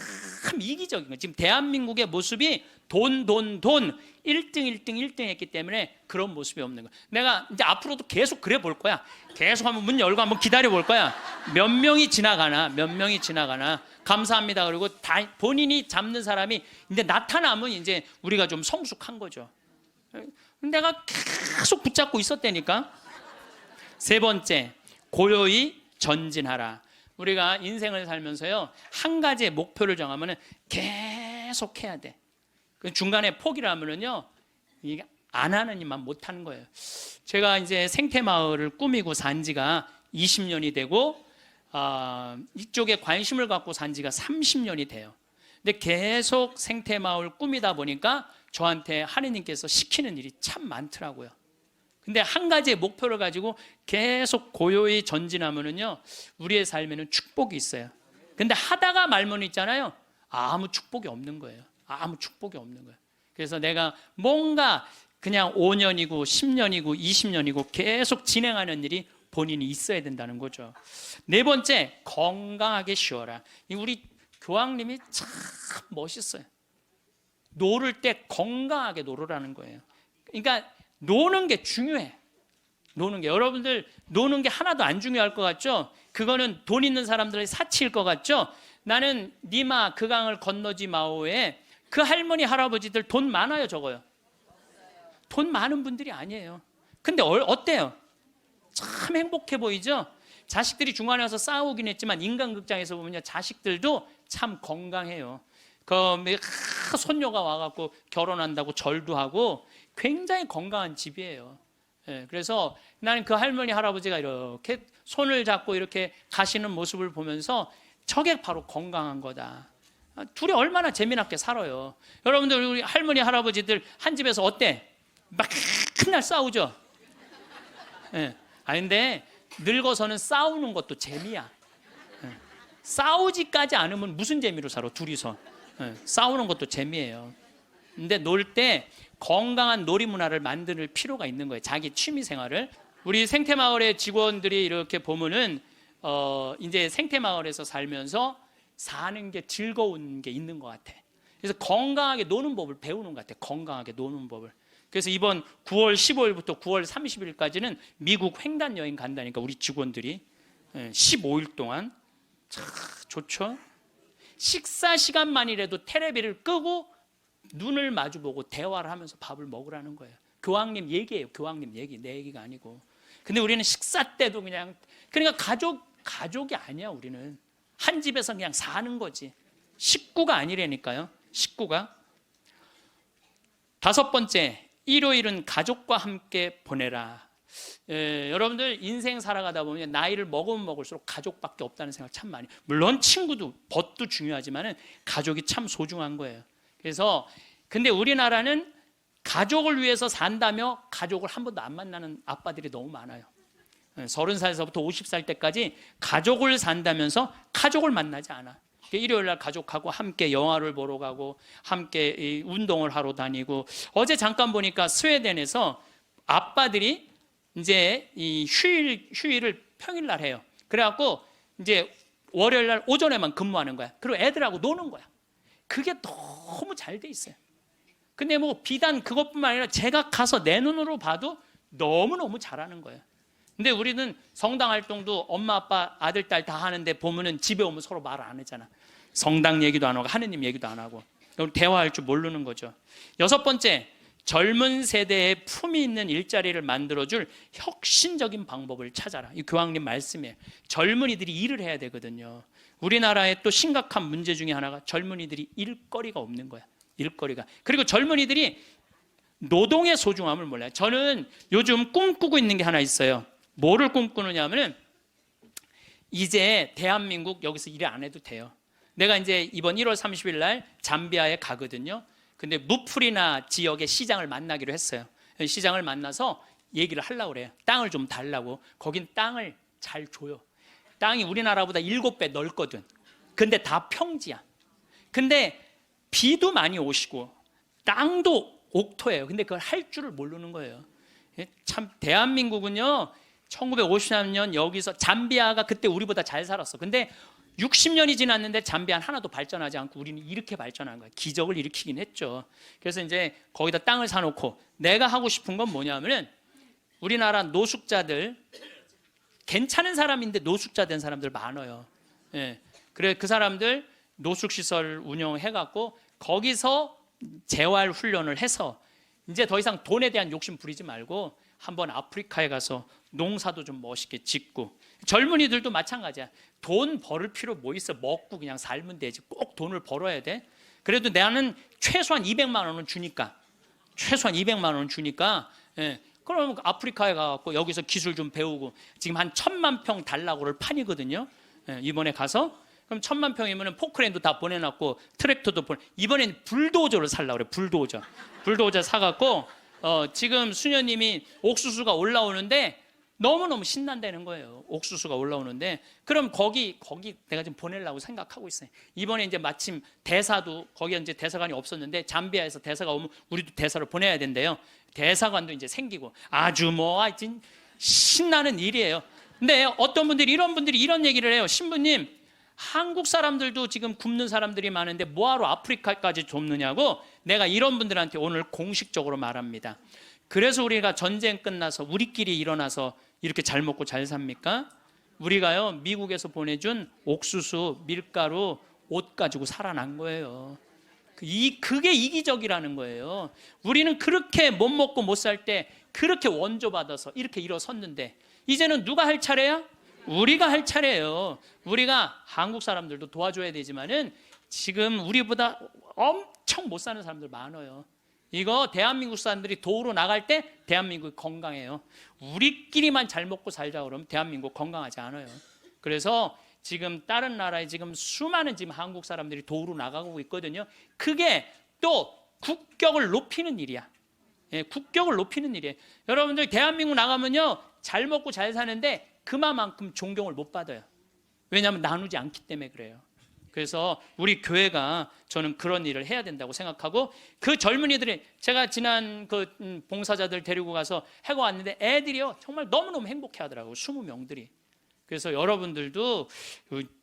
이기적인 거예요. 지금 대한민국의 모습이 돈 1등 했기 때문에 그런 모습이 없는 거예요. 내가 이제 앞으로도 계속 그래 볼 거야. 계속 한번 문 열고 한번 기다려 볼 거야. 몇 명이 지나가나 감사합니다. 그리고 다 본인이 잡는 사람이 이제 나타나면 이제 우리가 좀 성숙한 거죠. 내가 계속 붙잡고 있었다니까. 세 번째, 고요히 전진하라. 우리가 인생을 살면서요, 한 가지의 목표를 정하면 계속 해야 돼. 중간에 포기를 하면은요, 이게 안 하는 일만 못 하는 거예요. 제가 이제 생태마을을 꾸미고 산 지가 20년이 되고, 이쪽에 관심을 갖고 산 지가 30년이 돼요. 근데 계속 생태마을 꾸미다 보니까 저한테 하느님께서 시키는 일이 참 많더라고요. 근데 한 가지의 목표를 가지고 계속 고요히 전진하면은요, 우리의 삶에는 축복이 있어요. 근데 하다가 말면 있잖아요, 아무 축복이 없는 거예요. 그래서 내가 뭔가 그냥 5년이고 10년이고 20년이고 계속 진행하는 일이 본인이 있어야 된다는 거죠. 네 번째, 건강하게 쉬어라. 우리 교황님이 참 멋있어요. 놀을 때 건강하게 놀으라는 거예요. 그러니까 노는 게 중요해. 노는 게, 여러분들 노는 게 하나도 안 중요할 것 같죠? 그거는 돈 있는 사람들의 사치일 것 같죠? 나는 니마 그 강을 건너지 마오에 그 할머니 할아버지들 돈 많아요, 적어요? 돈 많은 분들이 아니에요. 근데 어때요? 참 행복해 보이죠? 자식들이 중간에 와서 싸우긴 했지만 인간극장에서 보면 자식들도 참 건강해요. 손녀가 와갖고 결혼한다고 절도 하고 굉장히 건강한 집이에요. 예, 그래서 나는 그 할머니 할아버지가 이렇게 손을 잡고 이렇게 가시는 모습을 보면서 저게 바로 건강한 거다. 둘이 얼마나 재미나게 살아요. 여러분들 우리 할머니 할아버지들 한 집에서 어때? 막 맨날 싸우죠. 예. 근데 늙어서는 싸우는 것도 재미야. 예. 싸우지까지 않으면 무슨 재미로 살아 둘이서. 예. 싸우는 것도 재미예요. 근데 놀 때 건강한 놀이 문화를 만들 필요가 있는 거예요. 자기 취미 생활을. 우리 생태마을의 직원들이 이렇게 보면은 이제 생태마을에서 살면서 사는 게 즐거운 게 있는 것 같아. 그래서 건강하게 노는 법을 배우는 것 같아. 건강하게 노는 법을. 그래서 이번 9월 15일부터 9월 30일까지는 미국 횡단 여행 간다니까 우리 직원들이 15일 동안. 참 좋죠. 식사 시간만이라도 테레비를 끄고 눈을 마주보고 대화를 하면서 밥을 먹으라는 거예요. 교황님 얘기예요. 교황님 얘기, 내 얘기가 아니고. 근데 우리는 식사 때도 그러니까 가족이 아니야. 우리는 한 집에서 그냥 사는 거지. 식구가 아니라니까요. 식구가. 5번째, 일요일은 가족과 함께 보내라. 여러분들 인생 살아가다 보면 나이를 먹으면 먹을수록 가족밖에 없다는 생각 참 많이. 물론 친구도 벗도 중요하지만은 가족이 참 소중한 거예요. 그래서 근데 우리나라는 가족을 위해서 산다며 가족을 한 번도 안 만나는 아빠들이 너무 많아요. 30살에서부터 50살 때까지 가족을 산다면서 가족을 만나지 않아. 일요일 날 가족하고 함께 영화를 보러 가고 함께 운동을 하러 다니고. 어제 잠깐 보니까 스웨덴에서 아빠들이 이제 이 휴일을 평일 날 해요. 그래갖고 이제 월요일 날 오전에만 근무하는 거야. 그리고 애들하고 노는 거야. 그게 너무 잘 돼 있어요. 근데 뭐 비단 그것뿐만 아니라 제가 가서 내 눈으로 봐도 너무너무 잘하는 거예요. 근데 우리는 성당 활동도 엄마 아빠 아들 딸 다 하는데 보면은 집에 오면 서로 말 안 하잖아. 성당 얘기도 안 하고 하느님 얘기도 안 하고 대화할 줄 모르는 거죠. 6번째, 젊은 세대에 품위 있는 일자리를 만들어줄 혁신적인 방법을 찾아라. 이 교황님 말씀이에요. 젊은이들이 일을 해야 되거든요. 우리나라의 또 심각한 문제 중에 하나가 젊은이들이 일거리가 없는 거야. 일거리가. 그리고 젊은이들이 노동의 소중함을 몰라요. 저는 요즘 꿈꾸고 있는 게 하나 있어요. 뭐를 꿈꾸느냐 하면은 이제 대한민국 여기서 일 안 해도 돼요. 내가 이제 이번 1월 30일 날 잠비아에 가거든요. 근데 무프리나 지역의 시장을 만나기로 했어요. 시장을 만나서 얘기를 하려고 그래요. 땅을 좀 달라고. 거긴 땅을 잘 줘요. 땅이 우리나라보다 7배 넓거든. 근데 다 평지야. 근데 비도 많이 오시고 땅도 옥토예요. 근데 그걸 할 줄을 모르는 거예요. 참 대한민국은요 1953년 여기서 잠비아가 그때 우리보다 잘 살았어. 근데 60년이 지났는데 잠비아는 하나도 발전하지 않고 우리는 이렇게 발전한 거야. 기적을 일으키긴 했죠. 그래서 이제 거기다 땅을 사놓고 내가 하고 싶은 건 뭐냐면은 우리나라 노숙자들 괜찮은 사람인데 노숙자 된 사람들 많아요. 예. 그래 그 사람들 노숙시설 운영해갖고 거기서 재활 훈련을 해서 이제 더 이상 돈에 대한 욕심 부리지 말고 한번 아프리카에 가서 농사도 좀 멋있게 짓고. 젊은이들도 마찬가지야. 돈 벌을 필요 뭐 있어. 먹고 그냥 살면 되지. 꼭 돈을 벌어야 돼. 그래도 나는 최소한 200만 원은 주니까 최소한 200만 원은 주니까 그럼 아프리카에 가서 여기서 기술 좀 배우고 지금 한 1000만 평 달라고를 판이거든요. 이번에 가서 그럼 1000만 평이면 포크레인도 다 보내놨고 트랙터도 이번엔 불도저를 살라고 그래. 불도저 사갖고 지금 수녀님이 옥수수가 올라오는데 너무너무 신난다는 거예요. 옥수수가 올라오는데 그럼 거기 내가 지금 보내려고 생각하고 있어요. 이번에 이제 마침 대사도 거기에 이제 대사관이 없었는데 잠비아에서 대사가 오면 우리도 대사를 보내야 된대요. 대사관도 이제 생기고 아주 뭐 하여튼 신나는 일이에요. 근데 어떤 분들이 이런 얘기를 해요. 신부님, 한국 사람들도 지금 굶는 사람들이 많은데 뭐하러 아프리카까지 좁느냐고. 내가 이런 분들한테 오늘 공식적으로 말합니다. 그래서 우리가 전쟁 끝나서 우리끼리 일어나서 이렇게 잘 먹고 잘 삽니까? 우리가요, 미국에서 보내준 옥수수, 밀가루, 옷 가지고 살아난 거예요. 그게 이기적이라는 거예요. 우리는 그렇게 못 먹고 못 살 때 그렇게 원조받아서 이렇게 일어섰는데 이제는 누가 할 차례야? 우리가 할 차례예요. 우리가 한국 사람들도 도와줘야 되지만은 지금 우리보다 엄청 못 사는 사람들 많아요. 이거 대한민국 사람들이 도우러 나갈 때 대한민국이 건강해요. 우리끼리만 잘 먹고 살자 그러면 대한민국 건강하지 않아요. 그래서 지금 다른 나라에 지금 수많은 지금 한국 사람들이 도우러 나가고 있거든요. 그게 또 국격을 높이는 일이야. 예, 국격을 높이는 일이에요. 여러분들 대한민국 나가면요, 잘 먹고 잘 사는데 그만큼 존경을 못 받아요. 왜냐하면 나누지 않기 때문에 그래요. 그래서 우리 교회가 저는 그런 일을 해야 된다고 생각하고, 그 젊은이들이, 제가 지난 그 봉사자들 데리고 가서 해고 왔는데 애들이요 정말 너무너무 행복해 하더라고요. 20명들이. 그래서 여러분들도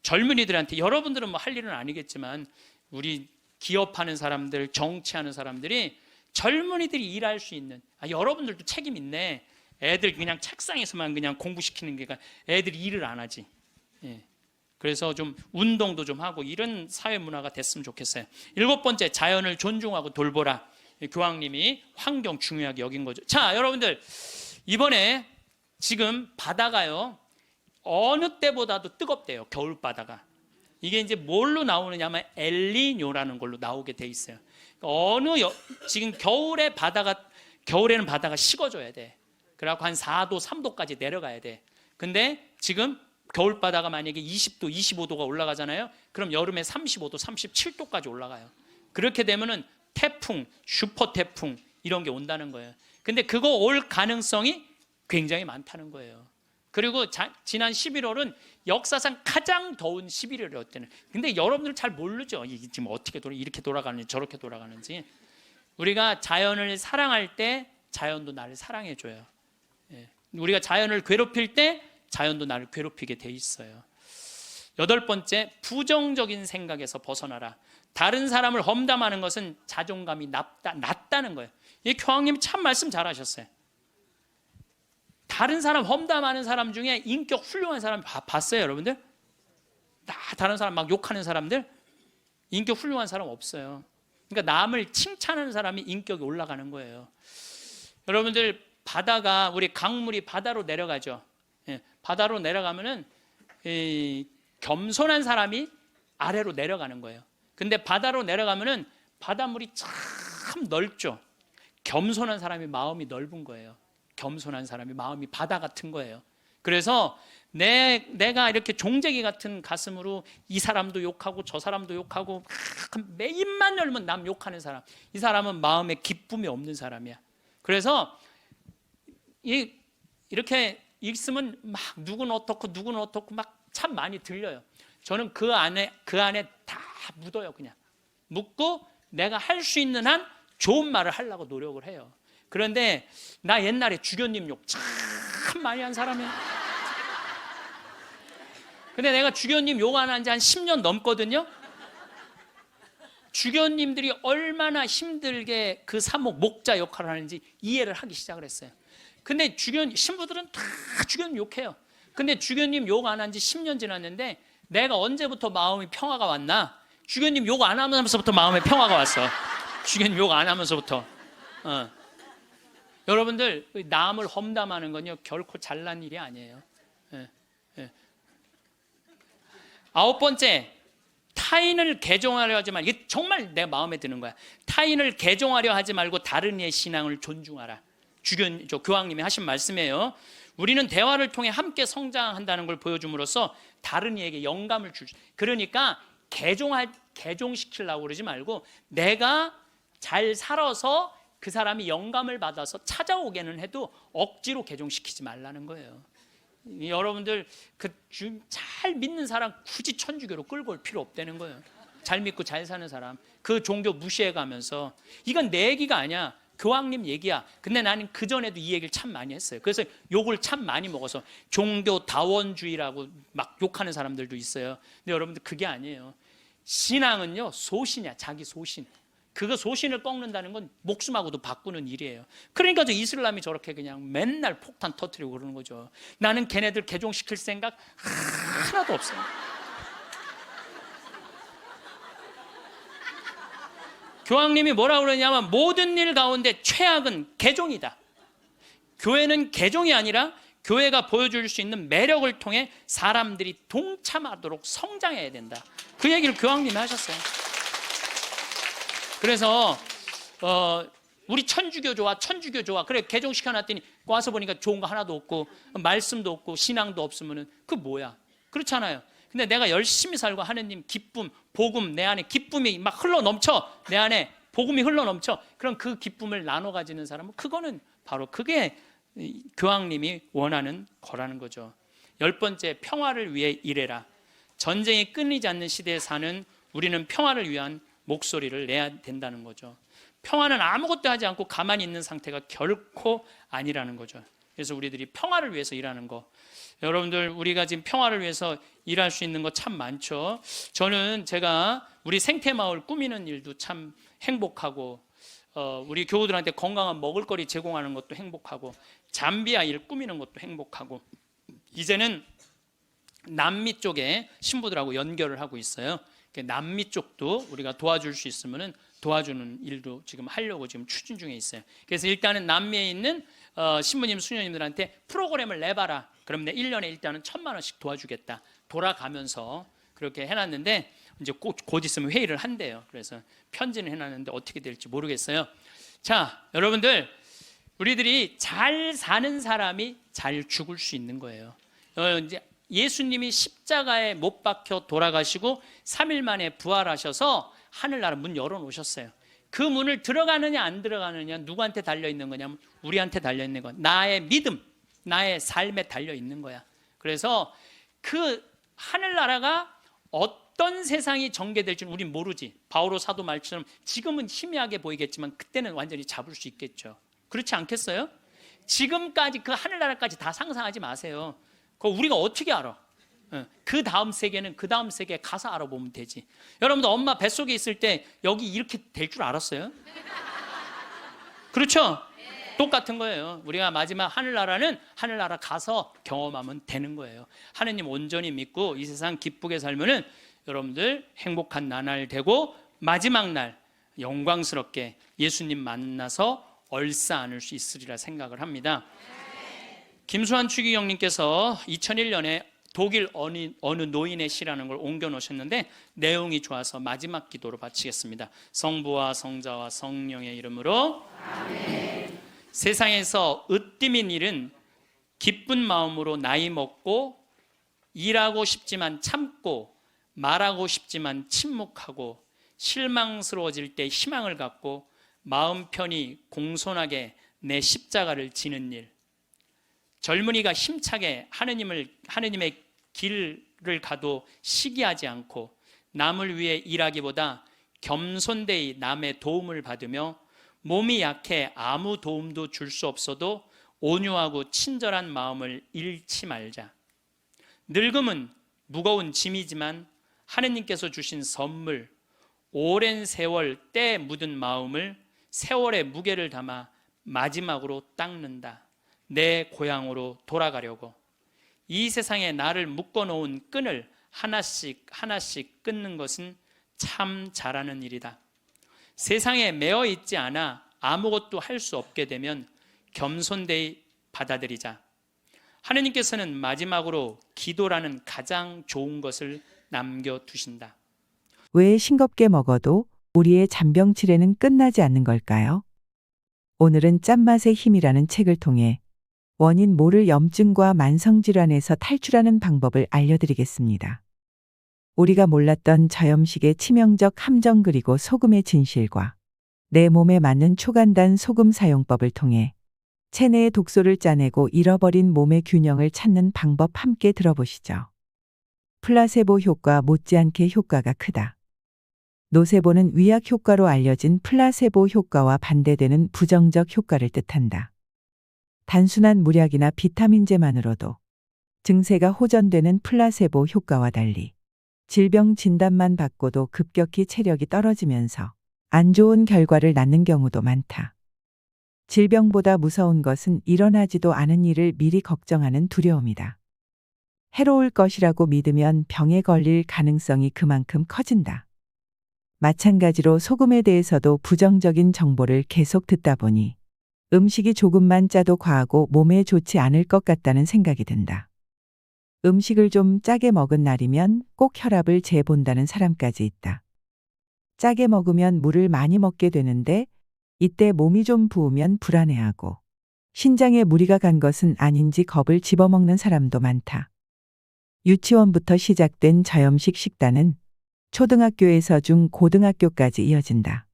젊은이들한테, 여러분들은 뭐 할 일은 아니겠지만 우리 기업하는 사람들, 정치하는 사람들이 젊은이들이 일할 수 있는, 여러분들도 책임 있네. 애들 그냥 책상에서만 그냥 공부시키는 게 애들이 일을 안 하지. 예. 그래서 좀 운동도 좀 하고 이런 사회 문화가 됐으면 좋겠어요. 7번째, 자연을 존중하고 돌보라. 교황님이 환경 중요하게 여긴 거죠. 자, 여러분들, 이번에 지금 바다가요 어느 때보다도 뜨겁대요. 겨울 바다가. 이게 이제 뭘로 나오느냐면 엘니뇨라는 걸로 나오게 돼 있어요. 지금 겨울에는 바다가 식어져야 돼. 그래갖고 한 4도, 3도까지 내려가야 돼. 근데 지금 겨울 바다가 만약에 20도, 25도가 올라가잖아요. 그럼 여름에 35도, 37도까지 올라가요. 그렇게 되면은 태풍, 슈퍼 태풍 이런 게 온다는 거예요. 근데 그거 올 가능성이 굉장히 많다는 거예요. 그리고 지난 11월은 역사상 가장 더운 11월이었대요. 근데 여러분들 잘 모르죠. 이게 지금 어떻게 이렇게 돌아가는지 저렇게 돌아가는지. 우리가 자연을 사랑할 때 자연도 나를 사랑해줘요. 예. 우리가 자연을 괴롭힐 때 자연도 나를 괴롭히게 돼 있어요. 8번째, 부정적인 생각에서 벗어나라. 다른 사람을 험담하는 것은 자존감이 낮다는 거예요. 이 교황님이 참 말씀 잘하셨어요. 다른 사람 험담하는 사람 중에 인격 훌륭한 사람 봤어요, 여러분들? 다른 사람 막 욕하는 사람들? 인격 훌륭한 사람 없어요. 그러니까 남을 칭찬하는 사람이 인격이 올라가는 거예요. 여러분들, 바다가, 우리 강물이 바다로 내려가죠. 예, 바다로 내려가면은 겸손한 사람이 아래로 내려가는 거예요. 근데 바다로 내려가면은 바닷물이 참 넓죠. 겸손한 사람이 마음이 넓은 거예요. 겸손한 사람이 마음이 바다 같은 거예요. 그래서 내가 이렇게 종재기 같은 가슴으로 이 사람도 욕하고 저 사람도 욕하고 매 입만 열면 남 욕하는 사람, 이 사람은 마음에 기쁨이 없는 사람이야. 그래서 이렇게 있으면 막 누구는 어떻고 막 참 많이 들려요. 저는 그 안에 다 묻어요. 그냥 묻고 내가 할 수 있는 한 좋은 말을 하려고 노력을 해요. 그런데 나 옛날에 주교님 욕 참 많이 한 사람이야. 근데 내가 주교님 욕 안 한 지 한 10년 넘거든요. 주교님들이 얼마나 힘들게 그 사목 목자 역할을 하는지 이해를 하기 시작을 했어요. 근데 신부들은 다 주교님 욕해요. 근데 주교님 욕 안 한 지 10년 지났는데 내가 언제부터 마음이 평화가 왔나? 주교님 욕 안 하면서부터 마음에 평화가 왔어. 주교님 욕 안 하면서부터. 여러분들, 남을 험담하는 건요 결코 잘난 일이 아니에요. 9번째, 타인을 개종하려 하지 말고, 이게 정말 내 마음에 드는 거야. 타인을 개종하려 하지 말고 다른 이의 신앙을 존중하라. 교황님이 하신 말씀이에요. 우리는 대화를 통해 함께 성장한다는 걸 보여줌으로써 다른 이에게 영감을 주죠. 그러니까 개종시키려고 그러지 말고 내가 잘 살아서 그 사람이 영감을 받아서 찾아오게는 해도 억지로 개종시키지 말라는 거예요. 여러분들, 잘 믿는 사람 굳이 천주교로 끌고 올 필요 없다는 거예요. 잘 믿고 잘 사는 사람, 그 종교 무시해가면서, 이건 내 얘기가 아니야. 교황님 얘기야. 근데 나는 그전에도 이 얘기를 참 많이 했어요. 그래서 욕을 참 많이 먹어서 종교 다원주의라고 막 욕하는 사람들도 있어요. 근데 여러분들, 그게 아니에요. 신앙은요 소신이야. 자기 소신. 그거 소신을 꺾는다는 건 목숨하고도 바꾸는 일이에요. 그러니까 저 이슬람이 저렇게 그냥 맨날 폭탄 터뜨리고 그러는 거죠. 나는 걔네들 개종시킬 생각 하나도 없어요. 교황님이 뭐라고 그러냐면 모든 일 가운데 최악은 개종이다. 교회는 개종이 아니라 교회가 보여줄 수 있는 매력을 통해 사람들이 동참하도록 성장해야 된다. 그 얘기를 교황님이 하셨어요. 그래서 우리 천주교 좋아, 천주교 좋아. 그래 개종시켜놨더니 와서 보니까 좋은 거 하나도 없고 말씀도 없고 신앙도 없으면은 그 뭐야? 그렇잖아요. 근데 내가 열심히 살고 하느님 기쁨, 복음 내 안에 기쁨이 막 흘러넘쳐. 내 안에 복음이 흘러넘쳐. 그럼 그 기쁨을 나눠 가지는 사람은 그거는 바로 그게 교황님이 원하는 거라는 거죠. 10번째, 평화를 위해 일해라. 전쟁이 끊이지 않는 시대에 사는 우리는 평화를 위한 목소리를 내야 된다는 거죠. 평화는 아무것도 하지 않고 가만히 있는 상태가 결코 아니라는 거죠. 그래서 우리들이 평화를 위해서 일하는 거. 여러분들 우리가 지금 평화를 위해서 일할 수 있는 거 참 많죠. 저는 제가 우리 생태마을 꾸미는 일도 참 행복하고 우리 교우들한테 건강한 먹을거리 제공하는 것도 행복하고 잠비아 일 꾸미는 것도 행복하고 이제는 남미 쪽에 신부들하고 연결을 하고 있어요. 남미 쪽도 우리가 도와줄 수 있으면 도와주는 일도 지금 하려고 지금 추진 중에 있어요. 그래서 일단은 남미에 있는 신부님, 수녀님들한테 프로그램을 내봐라. 그럼 내 1년에 일단은 1,000만 원씩 도와주겠다. 돌아가면서 그렇게 해놨는데 이제 곧 있으면 회의를 한대요. 그래서 편지는 해놨는데 어떻게 될지 모르겠어요. 자, 여러분들 우리들이 잘 사는 사람이 잘 죽을 수 있는 거예요. 이제 예수님이 십자가에 못 박혀 돌아가시고 3일 만에 부활하셔서 하늘나라 문 열어놓으셨어요. 그 문을 들어가느냐 안 들어가느냐 누구한테 달려있는 거냐면 우리한테 달려있는 거야. 나의 믿음, 나의 삶에 달려있는 거야. 그래서 그 하늘나라가 어떤 세상이 전개될지는 우린 모르지. 바오로 사도 말처럼 지금은 희미하게 보이겠지만 그때는 완전히 잡을 수 있겠죠. 그렇지 않겠어요? 지금까지 그 하늘나라까지 다 상상하지 마세요. 그거 우리가 어떻게 알아? 그 다음 세계는 그 다음 세계에 가서 알아보면 되지. 여러분들 엄마 뱃속에 있을 때 여기 이렇게 될 줄 알았어요? 그렇죠? 똑같은 거예요. 우리가 마지막 하늘나라는 하늘나라 가서 경험하면 되는 거예요. 하느님 온전히 믿고 이 세상 기쁘게 살면은 여러분들 행복한 나날 되고 마지막 날 영광스럽게 예수님 만나서 얼싸 안을 수 있으리라 생각을 합니다. 김수환 추기경님께서 2001년에 독일 어느 노인의 시라는 걸 옮겨 놓으셨는데 내용이 좋아서 마지막 기도로 바치겠습니다. 성부와 성자와 성령의 이름으로 아멘. 세상에서 으뜸인 일은 기쁜 마음으로 나이 먹고 일하고 싶지만 참고 말하고 싶지만 침묵하고 실망스러워질 때 희망을 갖고 마음 편히 공손하게 내 십자가를 지는 일. 젊은이가 힘차게 하느님의 길을 가도 시기하지 않고 남을 위해 일하기보다 겸손되이 남의 도움을 받으며 몸이 약해 아무 도움도 줄 수 없어도 온유하고 친절한 마음을 잃지 말자. 늙음은 무거운 짐이지만 하느님께서 주신 선물, 오랜 세월 때 묻은 마음을 세월의 무게를 담아 마지막으로 닦는다. 내 고향으로 돌아가려고. 이 세상에 나를 묶어놓은 끈을 하나씩 하나씩 끊는 것은 참 잘하는 일이다. 세상에 매어 있지 않아 아무것도 할 수 없게 되면 겸손되이 받아들이자. 하느님께서는 마지막으로 기도라는 가장 좋은 것을 남겨두신다. 왜 싱겁게 먹어도 우리의 잔병치레는 끝나지 않는 걸까요? 오늘은 짠맛의 힘이라는 책을 통해 원인 모를 염증과 만성질환에서 탈출하는 방법을 알려드리겠습니다. 우리가 몰랐던 저염식의 치명적 함정 그리고 소금의 진실과 내 몸에 맞는 초간단 소금 사용법을 통해 체내의 독소를 짜내고 잃어버린 몸의 균형을 찾는 방법 함께 들어보시죠. 플라세보 효과 못지않게 효과가 크다. 노세보는 위약 효과로 알려진 플라세보 효과와 반대되는 부정적 효과를 뜻한다. 단순한 물약이나 비타민제만으로도 증세가 호전되는 플라세보 효과와 달리 질병 진단만 받고도 급격히 체력이 떨어지면서 안 좋은 결과를 낳는 경우도 많다. 질병보다 무서운 것은 일어나지도 않은 일을 미리 걱정하는 두려움이다. 해로울 것이라고 믿으면 병에 걸릴 가능성이 그만큼 커진다. 마찬가지로 소금에 대해서도 부정적인 정보를 계속 듣다 보니 음식이 조금만 짜도 과하고 몸에 좋지 않을 것 같다는 생각이 든다. 음식을 좀 짜게 먹은 날이면 꼭 혈압을 재본다는 사람까지 있다. 짜게 먹으면 물을 많이 먹게 되는데 이때 몸이 좀 부으면 불안해하고 신장에 무리가 간 것은 아닌지 겁을 집어먹는 사람도 많다. 유치원부터 시작된 저염식 식단은 초등학교에서 고등학교까지 이어진다.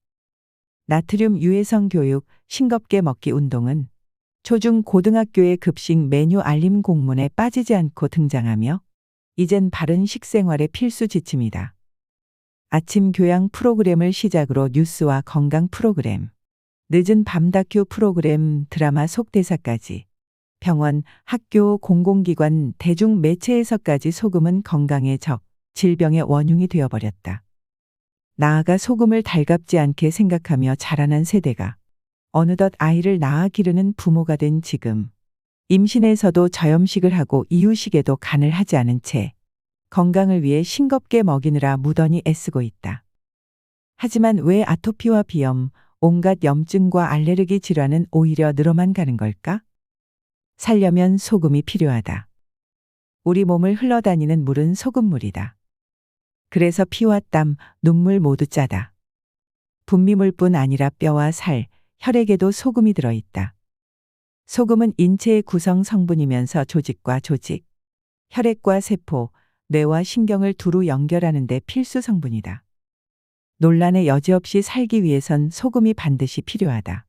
나트륨 유해성 교육, 싱겁게 먹기 운동은 초중 고등학교의 급식 메뉴 알림 공문에 빠지지 않고 등장하며 이젠 바른 식생활의 필수 지침이다. 아침 교양 프로그램을 시작으로 뉴스와 건강 프로그램, 늦은 밤 다큐 프로그램, 드라마 속 대사까지 병원, 학교, 공공기관, 대중매체에서까지 소금은 건강의 적, 질병의 원흉이 되어버렸다. 나아가 소금을 달갑지 않게 생각하며 자라난 세대가 어느덧 아이를 낳아 기르는 부모가 된 지금, 임신에서도 저염식을 하고 이유식에도 간을 하지 않은 채 건강을 위해 싱겁게 먹이느라 무던히 애쓰고 있다. 하지만 왜 아토피와 비염, 온갖 염증과 알레르기 질환은 오히려 늘어만 가는 걸까? 살려면 소금이 필요하다. 우리 몸을 흘러다니는 물은 소금물이다. 그래서 피와 땀, 눈물 모두 짜다. 분비물뿐 아니라 뼈와 살, 혈액에도 소금이 들어있다. 소금은 인체의 구성 성분이면서 조직과 조직, 혈액과 세포, 뇌와 신경을 두루 연결하는 데 필수 성분이다. 논란의 여지 없이 살기 위해선 소금이 반드시 필요하다.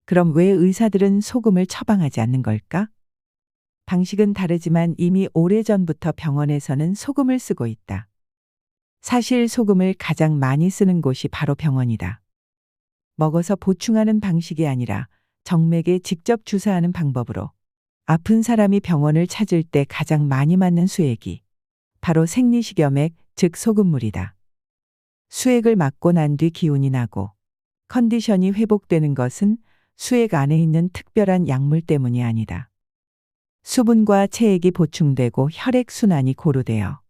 그럼 왜 의사들은 소금을 처방하지 않는 걸까? 방식은 다르지만 이미 오래전부터 병원에서는 소금을 쓰고 있다. 사실 소금을 가장 많이 쓰는 곳이 바로 병원이다. 먹어서 보충하는 방식이 아니라 정맥에 직접 주사하는 방법으로 아픈 사람이 병원을 찾을 때 가장 많이 맞는 수액이 바로 생리식염액, 즉 소금물이다. 수액을 맞고 난 뒤 기운이 나고 컨디션이 회복되는 것은 수액 안에 있는 특별한 약물 때문이 아니다. 수분과 체액이 보충되고 혈액 순환이 고루되어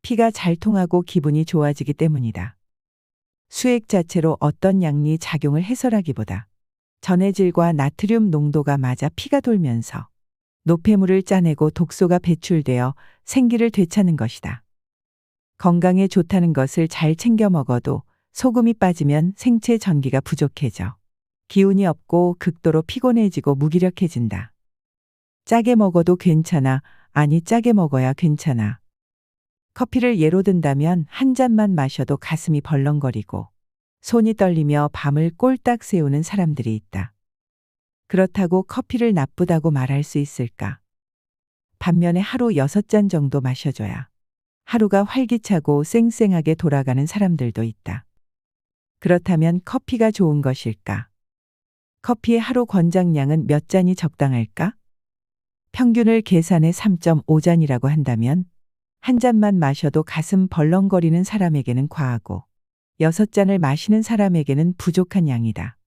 피가 잘 통하고 기분이 좋아지기 때문이다. 수액 자체로 어떤 약리 작용을 해설하기보다 전해질과 나트륨 농도가 맞아 피가 돌면서 노폐물을 짜내고 독소가 배출되어 생기를 되찾는 것이다. 건강에 좋다는 것을 잘 챙겨 먹어도 소금이 빠지면 생체 전기가 부족해져 기운이 없고 극도로 피곤해지고 무기력해진다. 짜게 먹어도 괜찮아, 아니 짜게 먹어야 괜찮아. 커피를 예로 든다면 한 잔만 마셔도 가슴이 벌렁거리고 손이 떨리며 밤을 꼴딱 새우는 사람들이 있다. 그렇다고 커피를 나쁘다고 말할 수 있을까? 반면에 하루 6잔 정도 마셔줘야 하루가 활기차고 쌩쌩하게 돌아가는 사람들도 있다. 그렇다면 커피가 좋은 것일까? 커피의 하루 권장량은 몇 잔이 적당할까? 평균을 계산해 3.5잔이라고 한다면 한 잔만 마셔도 가슴 벌렁거리는 사람에게는 과하고 6잔을 마시는 사람에게는 부족한 양이다.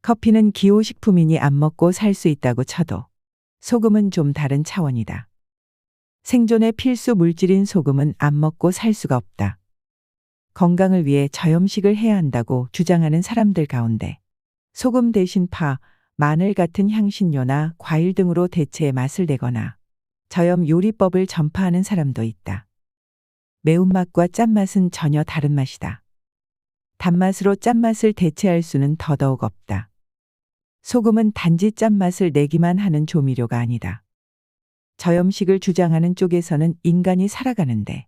커피는 기호식품이니 안 먹고 살 수 있다고 쳐도 소금은 좀 다른 차원이다. 생존의 필수 물질인 소금은 안 먹고 살 수가 없다. 건강을 위해 저염식을 해야 한다고 주장하는 사람들 가운데 소금 대신 파, 마늘 같은 향신료나 과일 등으로 대체의 맛을 내거나 저염 요리법을 전파하는 사람도 있다. 매운맛과 짠맛은 전혀 다른 맛이다. 단맛으로 짠맛을 대체할 수는 더더욱 없다. 소금은 단지 짠맛을 내기만 하는 조미료가 아니다. 저염식을 주장하는 쪽에서는 인간이 살아가는데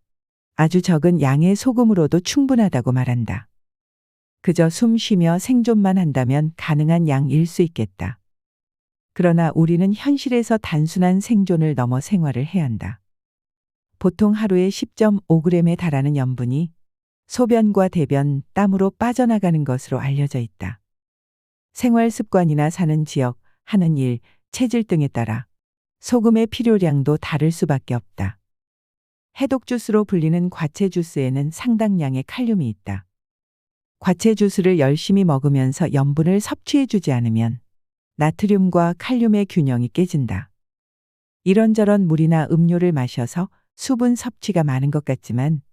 아주 적은 양의 소금으로도 충분하다고 말한다. 그저 숨 쉬며 생존만 한다면 가능한 양일 수 있겠다. 그러나 우리는 현실에서 단순한 생존을 넘어 생활을 해야 한다. 보통 하루에 10.5g에 달하는 염분이 소변과 대변, 땀으로 빠져나가는 것으로 알려져 있다. 생활 습관이나 사는 지역, 하는 일, 체질 등에 따라 소금의 필요량도 다를 수밖에 없다. 해독 주스로 불리는 과채 주스에는 상당량의 칼륨이 있다. 과채 주스를 열심히 먹으면서 염분을 섭취해주지 않으면 나트륨과 칼륨의 균형이 깨진다. 이런저런 물이나 음료를 마셔서 수분 섭취가 많은 것 같지만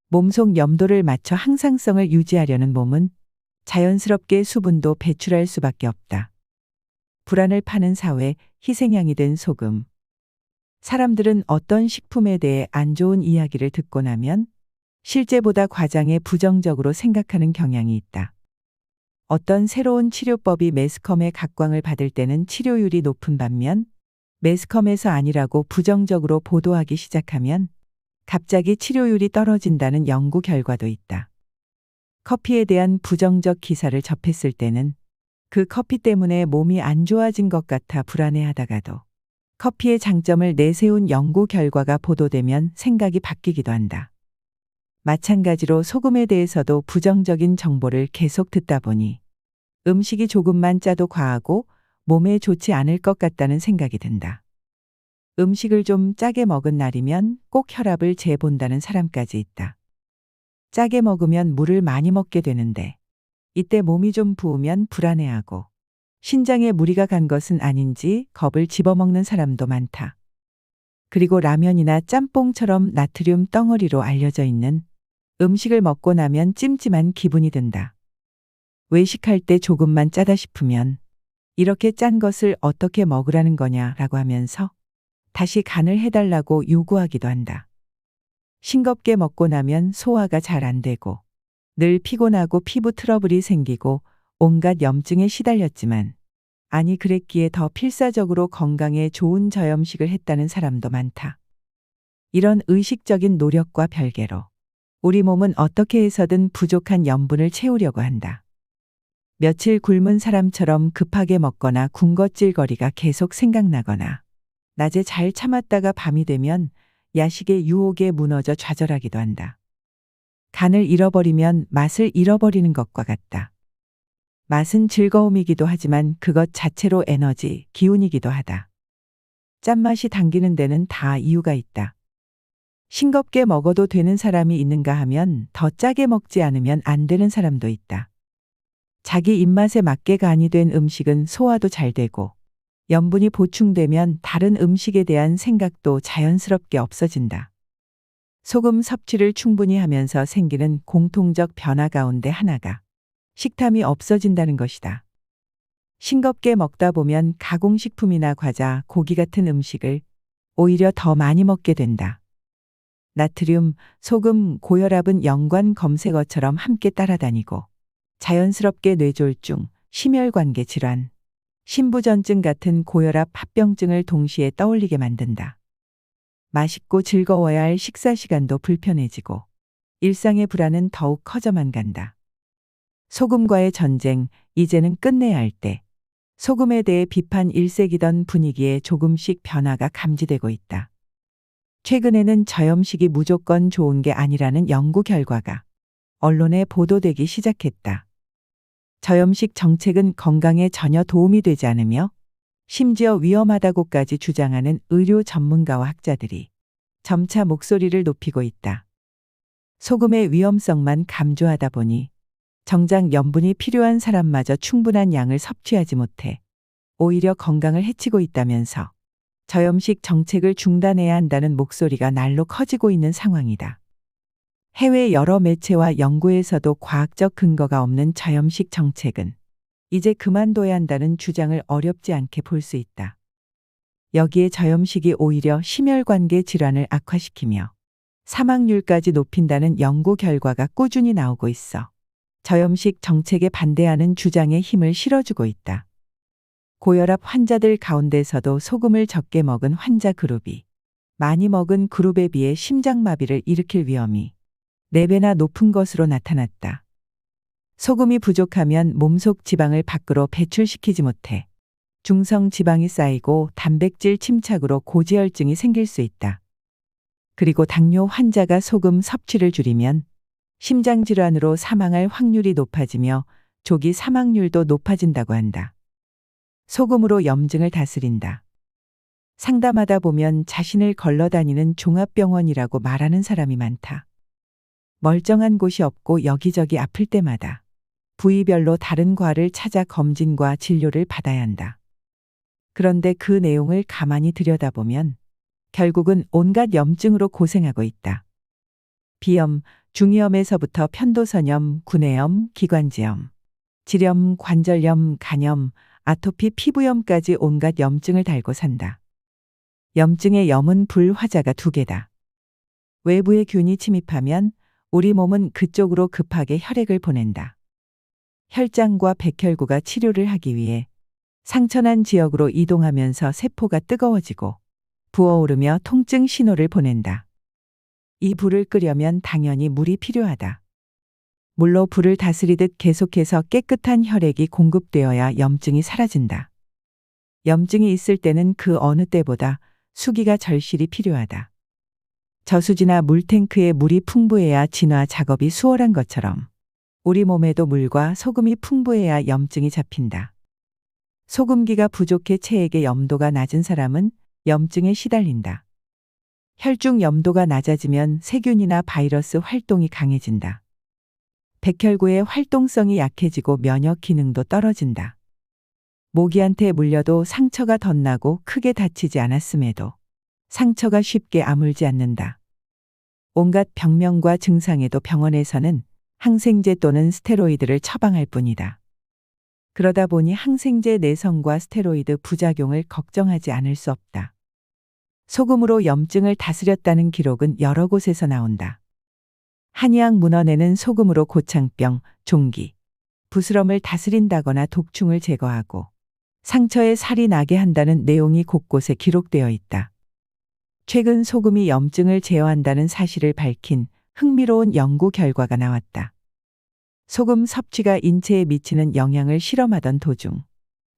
몸속 염도를 맞춰 항상성을 유지하려는 몸은 자연스럽게 수분도 배출할 수밖에 없다. 불안을 파는 사회, 희생양이 된 소금. 사람들은 어떤 식품에 대해 안 좋은 이야기를 듣고 나면 실제보다 과장해 부정적으로 생각하는 경향이 있다. 어떤 새로운 치료법이 매스컴의 각광을 받을 때는 치료율이 높은 반면 매스컴에서 아니라고 부정적으로 보도하기 시작하면 갑자기 치료율이 떨어진다는 연구 결과도 있다. 커피에 대한 부정적 기사를 접했을 때는 그 커피 때문에 몸이 안 좋아진 것 같아 불안해하다가도 커피의 장점을 내세운 연구 결과가 보도되면 생각이 바뀌기도 한다. 마찬가지로 소금에 대해서도 부정적인 정보를 계속 듣다 보니 음식이 조금만 짜도 과하고 몸에 좋지 않을 것 같다는 생각이 든다. 음식을 좀 짜게 먹은 날이면 꼭 혈압을 재본다는 사람까지 있다. 짜게 먹으면 물을 많이 먹게 되는데 이때 몸이 좀 부으면 불안해하고 신장에 무리가 간 것은 아닌지 겁을 집어먹는 사람도 많다. 그리고 라면이나 짬뽕처럼 나트륨 덩어리로 알려져 있는 음식을 먹고 나면 찜찜한 기분이 든다. 외식할 때 조금만 짜다 싶으면 이렇게 짠 것을 어떻게 먹으라는 거냐라고 하면서 다시 간을 해달라고 요구하기도 한다. 싱겁게 먹고 나면 소화가 잘 안 되고 늘 피곤하고 피부 트러블이 생기고 온갖 염증에 시달렸지만 아니 그랬기에 더 필사적으로 건강에 좋은 저염식을 했다는 사람도 많다. 이런 의식적인 노력과 별개로 우리 몸은 어떻게 해서든 부족한 염분을 채우려고 한다. 며칠 굶은 사람처럼 급하게 먹거나 군것질거리가 계속 생각나거나 낮에 잘 참았다가 밤이 되면 야식의 유혹에 무너져 좌절하기도 한다. 간을 잃어버리면 맛을 잃어버리는 것과 같다. 맛은 즐거움이기도 하지만 그것 자체로 에너지, 기운이기도 하다. 짠맛이 당기는 데는 다 이유가 있다. 싱겁게 먹어도 되는 사람이 있는가 하면 더 짜게 먹지 않으면 안 되는 사람도 있다. 자기 입맛에 맞게 간이 된 음식은 소화도 잘 되고 염분이 보충되면 다른 음식에 대한 생각도 자연스럽게 없어진다. 소금 섭취를 충분히 하면서 생기는 공통적 변화 가운데 하나가 식탐이 없어진다는 것이다. 싱겁게 먹다 보면 가공식품이나 과자, 고기 같은 음식을 오히려 더 많이 먹게 된다. 나트륨, 소금, 고혈압은 연관 검색어처럼 함께 따라다니고 자연스럽게 뇌졸중, 심혈관계 질환, 신부전증 같은 고혈압 합병증을 동시에 떠올리게 만든다. 맛있고 즐거워야 할 식사 시간도 불편해지고 일상의 불안은 더욱 커져만 간다. 소금과의 전쟁, 이제는 끝내야 할 때. 소금에 대해 비판 일색이던 분위기에 조금씩 변화가 감지되고 있다. 최근에는 저염식이 무조건 좋은 게 아니라는 연구 결과가 언론에 보도되기 시작했다. 저염식 정책은 건강에 전혀 도움이 되지 않으며 심지어 위험하다고까지 주장하는 의료 전문가와 학자들이 점차 목소리를 높이고 있다. 소금의 위험성만 강조하다 보니 정작 염분이 필요한 사람마저 충분한 양을 섭취하지 못해 오히려 건강을 해치고 있다면서 저염식 정책을 중단해야 한다는 목소리가 날로 커지고 있는 상황이다. 해외 여러 매체와 연구에서도 과학적 근거가 없는 저염식 정책은 이제 그만둬야 한다는 주장을 어렵지 않게 볼 수 있다. 여기에 저염식이 오히려 심혈관계 질환을 악화시키며 사망률까지 높인다는 연구 결과가 꾸준히 나오고 있어 저염식 정책에 반대하는 주장에 힘을 실어주고 있다. 고혈압 환자들 가운데서도 소금을 적게 먹은 환자 그룹이 많이 먹은 그룹에 비해 심장마비를 일으킬 위험이 4배나 높은 것으로 나타났다. 소금이 부족하면 몸속 지방을 밖으로 배출시키지 못해 중성 지방이 쌓이고 단백질 침착으로 고지혈증이 생길 수 있다. 그리고 당뇨 환자가 소금 섭취를 줄이면 심장질환으로 사망할 확률이 높아지며 조기 사망률도 높아진다고 한다. 소금으로 염증을 다스린다. 상담하다 보면 자신을 걸러다니는 종합병원이라고 말하는 사람이 많다. 멀쩡한 곳이 없고 여기저기 아플 때마다 부위별로 다른 과를 찾아 검진과 진료를 받아야 한다. 그런데 그 내용을 가만히 들여다보면 결국은 온갖 염증으로 고생하고 있다. 비염, 중이염에서부터 편도선염, 구내염, 기관지염, 질염, 관절염, 간염, 아토피, 피부염까지 온갖 염증을 달고 산다. 염증의 염은 불화자가 2개다. 외부의 균이 침입하면 우리 몸은 그쪽으로 급하게 혈액을 보낸다. 혈장과 백혈구가 치료를 하기 위해 상처난 지역으로 이동하면서 세포가 뜨거워지고 부어오르며 통증 신호를 보낸다. 이 불을 끄려면 당연히 물이 필요하다. 물로 불을 다스리듯 계속해서 깨끗한 혈액이 공급되어야 염증이 사라진다. 염증이 있을 때는 그 어느 때보다 수기가 절실히 필요하다. 저수지나 물탱크에 물이 풍부해야 진화 작업이 수월한 것처럼 우리 몸에도 물과 소금이 풍부해야 염증이 잡힌다. 소금기가 부족해 체액의 염도가 낮은 사람은 염증에 시달린다. 혈중 염도가 낮아지면 세균이나 바이러스 활동이 강해진다. 백혈구의 활동성이 약해지고 면역 기능도 떨어진다. 모기한테 물려도 상처가 덧나고 크게 다치지 않았음에도 상처가 쉽게 아물지 않는다. 온갖 병명과 증상에도 병원에서는 항생제 또는 스테로이드를 처방할 뿐이다. 그러다 보니 항생제 내성과 스테로이드 부작용을 걱정하지 않을 수 없다. 소금으로 염증을 다스렸다는 기록은 여러 곳에서 나온다. 한의학 문헌에는 소금으로 고창병, 종기, 부스럼을 다스린다거나 독충을 제거하고 상처에 살이 나게 한다는 내용이 곳곳에 기록되어 있다. 최근 소금이 염증을 제어한다는 사실을 밝힌 흥미로운 연구 결과가 나왔다. 소금 섭취가 인체에 미치는 영향을 실험하던 도중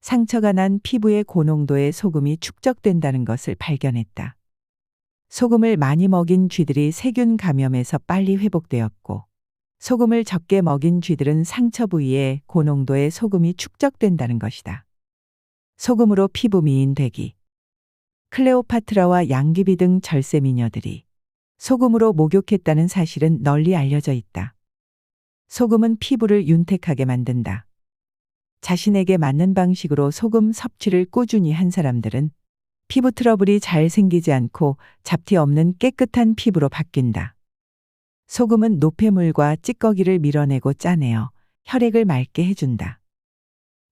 상처가 난 피부의 고농도의 소금이 축적된다는 것을 발견했다. 소금을 많이 먹인 쥐들이 세균 감염에서 빨리 회복되었고 소금을 적게 먹인 쥐들은 상처 부위에 고농도의 소금이 축적된다는 것이다. 소금으로 피부 미인되기. 클레오파트라와 양귀비 등 절세 미녀들이 소금으로 목욕했다는 사실은 널리 알려져 있다. 소금은 피부를 윤택하게 만든다. 자신에게 맞는 방식으로 소금 섭취를 꾸준히 한 사람들은 피부 트러블이 잘 생기지 않고 잡티 없는 깨끗한 피부로 바뀐다. 소금은 노폐물과 찌꺼기를 밀어내고 짜내어 혈액을 맑게 해준다.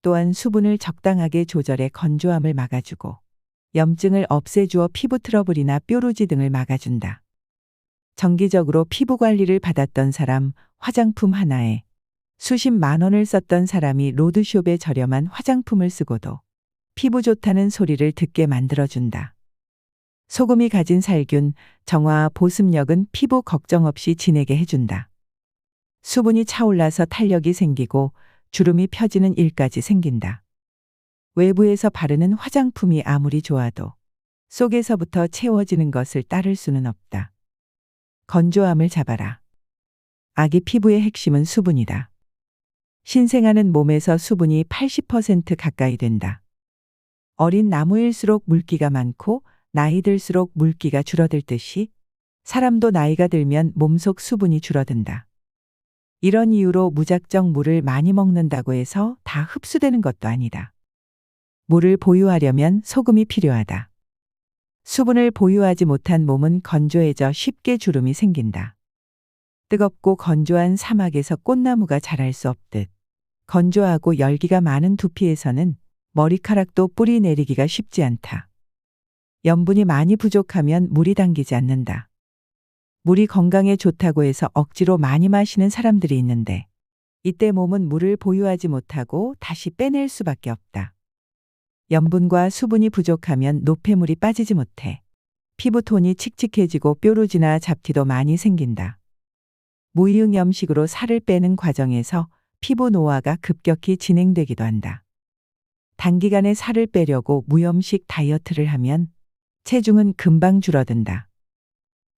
또한 수분을 적당하게 조절해 건조함을 막아주고 염증을 없애주어 피부 트러블이나 뾰루지 등을 막아준다. 정기적으로 피부 관리를 받았던 사람, 화장품 하나에 수십만 원을 썼던 사람이 로드숍의 저렴한 화장품을 쓰고도 피부 좋다는 소리를 듣게 만들어준다. 소금이 가진 살균, 정화, 보습력은 피부 걱정 없이 지내게 해준다. 수분이 차올라서 탄력이 생기고 주름이 펴지는 일까지 생긴다. 외부에서 바르는 화장품이 아무리 좋아도 속에서부터 채워지는 것을 따를 수는 없다. 건조함을 잡아라. 아기 피부의 핵심은 수분이다. 신생아는 몸에서 수분이 80% 가까이 된다. 어린 나무일수록 물기가 많고 나이 들수록 물기가 줄어들듯이 사람도 나이가 들면 몸속 수분이 줄어든다. 이런 이유로 무작정 물을 많이 먹는다고 해서 다 흡수되는 것도 아니다. 물을 보유하려면 소금이 필요하다. 수분을 보유하지 못한 몸은 건조해져 쉽게 주름이 생긴다. 뜨겁고 건조한 사막에서 꽃나무가 자랄 수 없듯 건조하고 열기가 많은 두피에서는 머리카락도 뿌리 내리기가 쉽지 않다. 염분이 많이 부족하면 물이 당기지 않는다. 물이 건강에 좋다고 해서 억지로 많이 마시는 사람들이 있는데 이때 몸은 물을 보유하지 못하고 다시 빼낼 수밖에 없다. 염분과 수분이 부족하면 노폐물이 빠지지 못해 피부톤이 칙칙해지고 뾰루지나 잡티도 많이 생긴다. 무이응염식으로 살을 빼는 과정에서 피부 노화가 급격히 진행되기도 한다. 단기간에 살을 빼려고 무염식 다이어트를 하면 체중은 금방 줄어든다.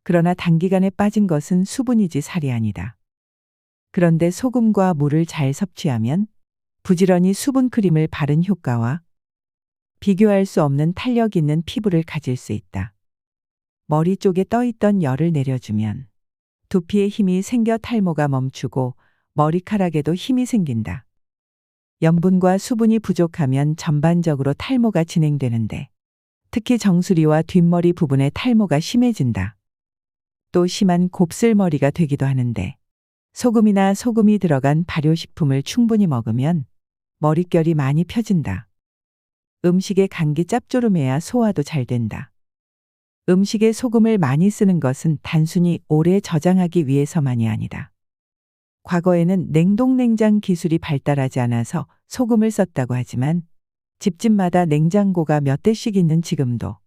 그러나 단기간에 빠진 것은 수분이지 살이 아니다. 그런데 소금과 물을 잘 섭취하면 부지런히 수분 크림을 바른 효과와 비교할 수 없는 탄력 있는 피부를 가질 수 있다. 머리 쪽에 떠있던 열을 내려주면 두피에 힘이 생겨 탈모가 멈추고 머리카락에도 힘이 생긴다. 염분과 수분이 부족하면 전반적으로 탈모가 진행되는데 특히 정수리와 뒷머리 부분의 탈모가 심해진다. 또 심한 곱슬머리가 되기도 하는데 소금이나 소금이 들어간 발효식품을 충분히 먹으면 머릿결이 많이 펴진다. 음식에 간기 짭조름해야 소화도 잘 된다. 음식에 소금을 많이 쓰는 것은 단순히 오래 저장하기 위해서만이 아니다. 과거에는 냉동냉장 기술이 발달하지 않아서 소금을 썼다고 하지만 집집마다 냉장고가 몇 대씩 있는 지금도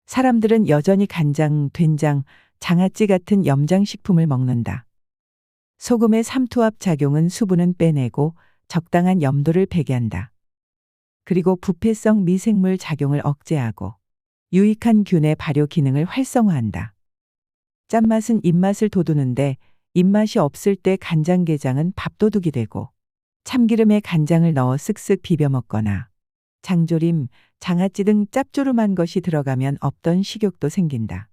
사람들은 여전히 간장, 된장, 장아찌 같은 염장식품을 먹는다. 소금의 삼투압 작용은 수분은 빼내고 적당한 염도를 배게한다. 그리고 부패성 미생물 작용을 억제하고 유익한 균의 발효 기능을 활성화한다. 짠맛은 입맛을 돋우는데 입맛이 없을 때 간장게장은 밥도둑이 되고 참기름에 간장을 넣어 쓱쓱 비벼 먹거나 장조림, 장아찌 등 짭조름한 것이 들어가면 없던 식욕도 생긴다.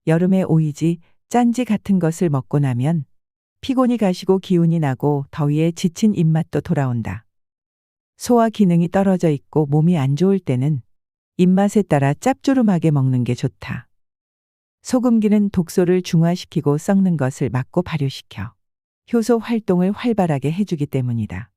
여름에 오이지, 짠지 같은 것을 먹고 나면 피곤이 가시고 기운이 나고 더위에 지친 입맛도 돌아온다. 소화 기능이 떨어져 있고 몸이 안 좋을 때는 입맛에 따라 짭조름하게 먹는 게 좋다. 소금기는 독소를 중화시키고 썩는 것을 막고 발효시켜 효소 활동을 활발하게 해주기 때문이다.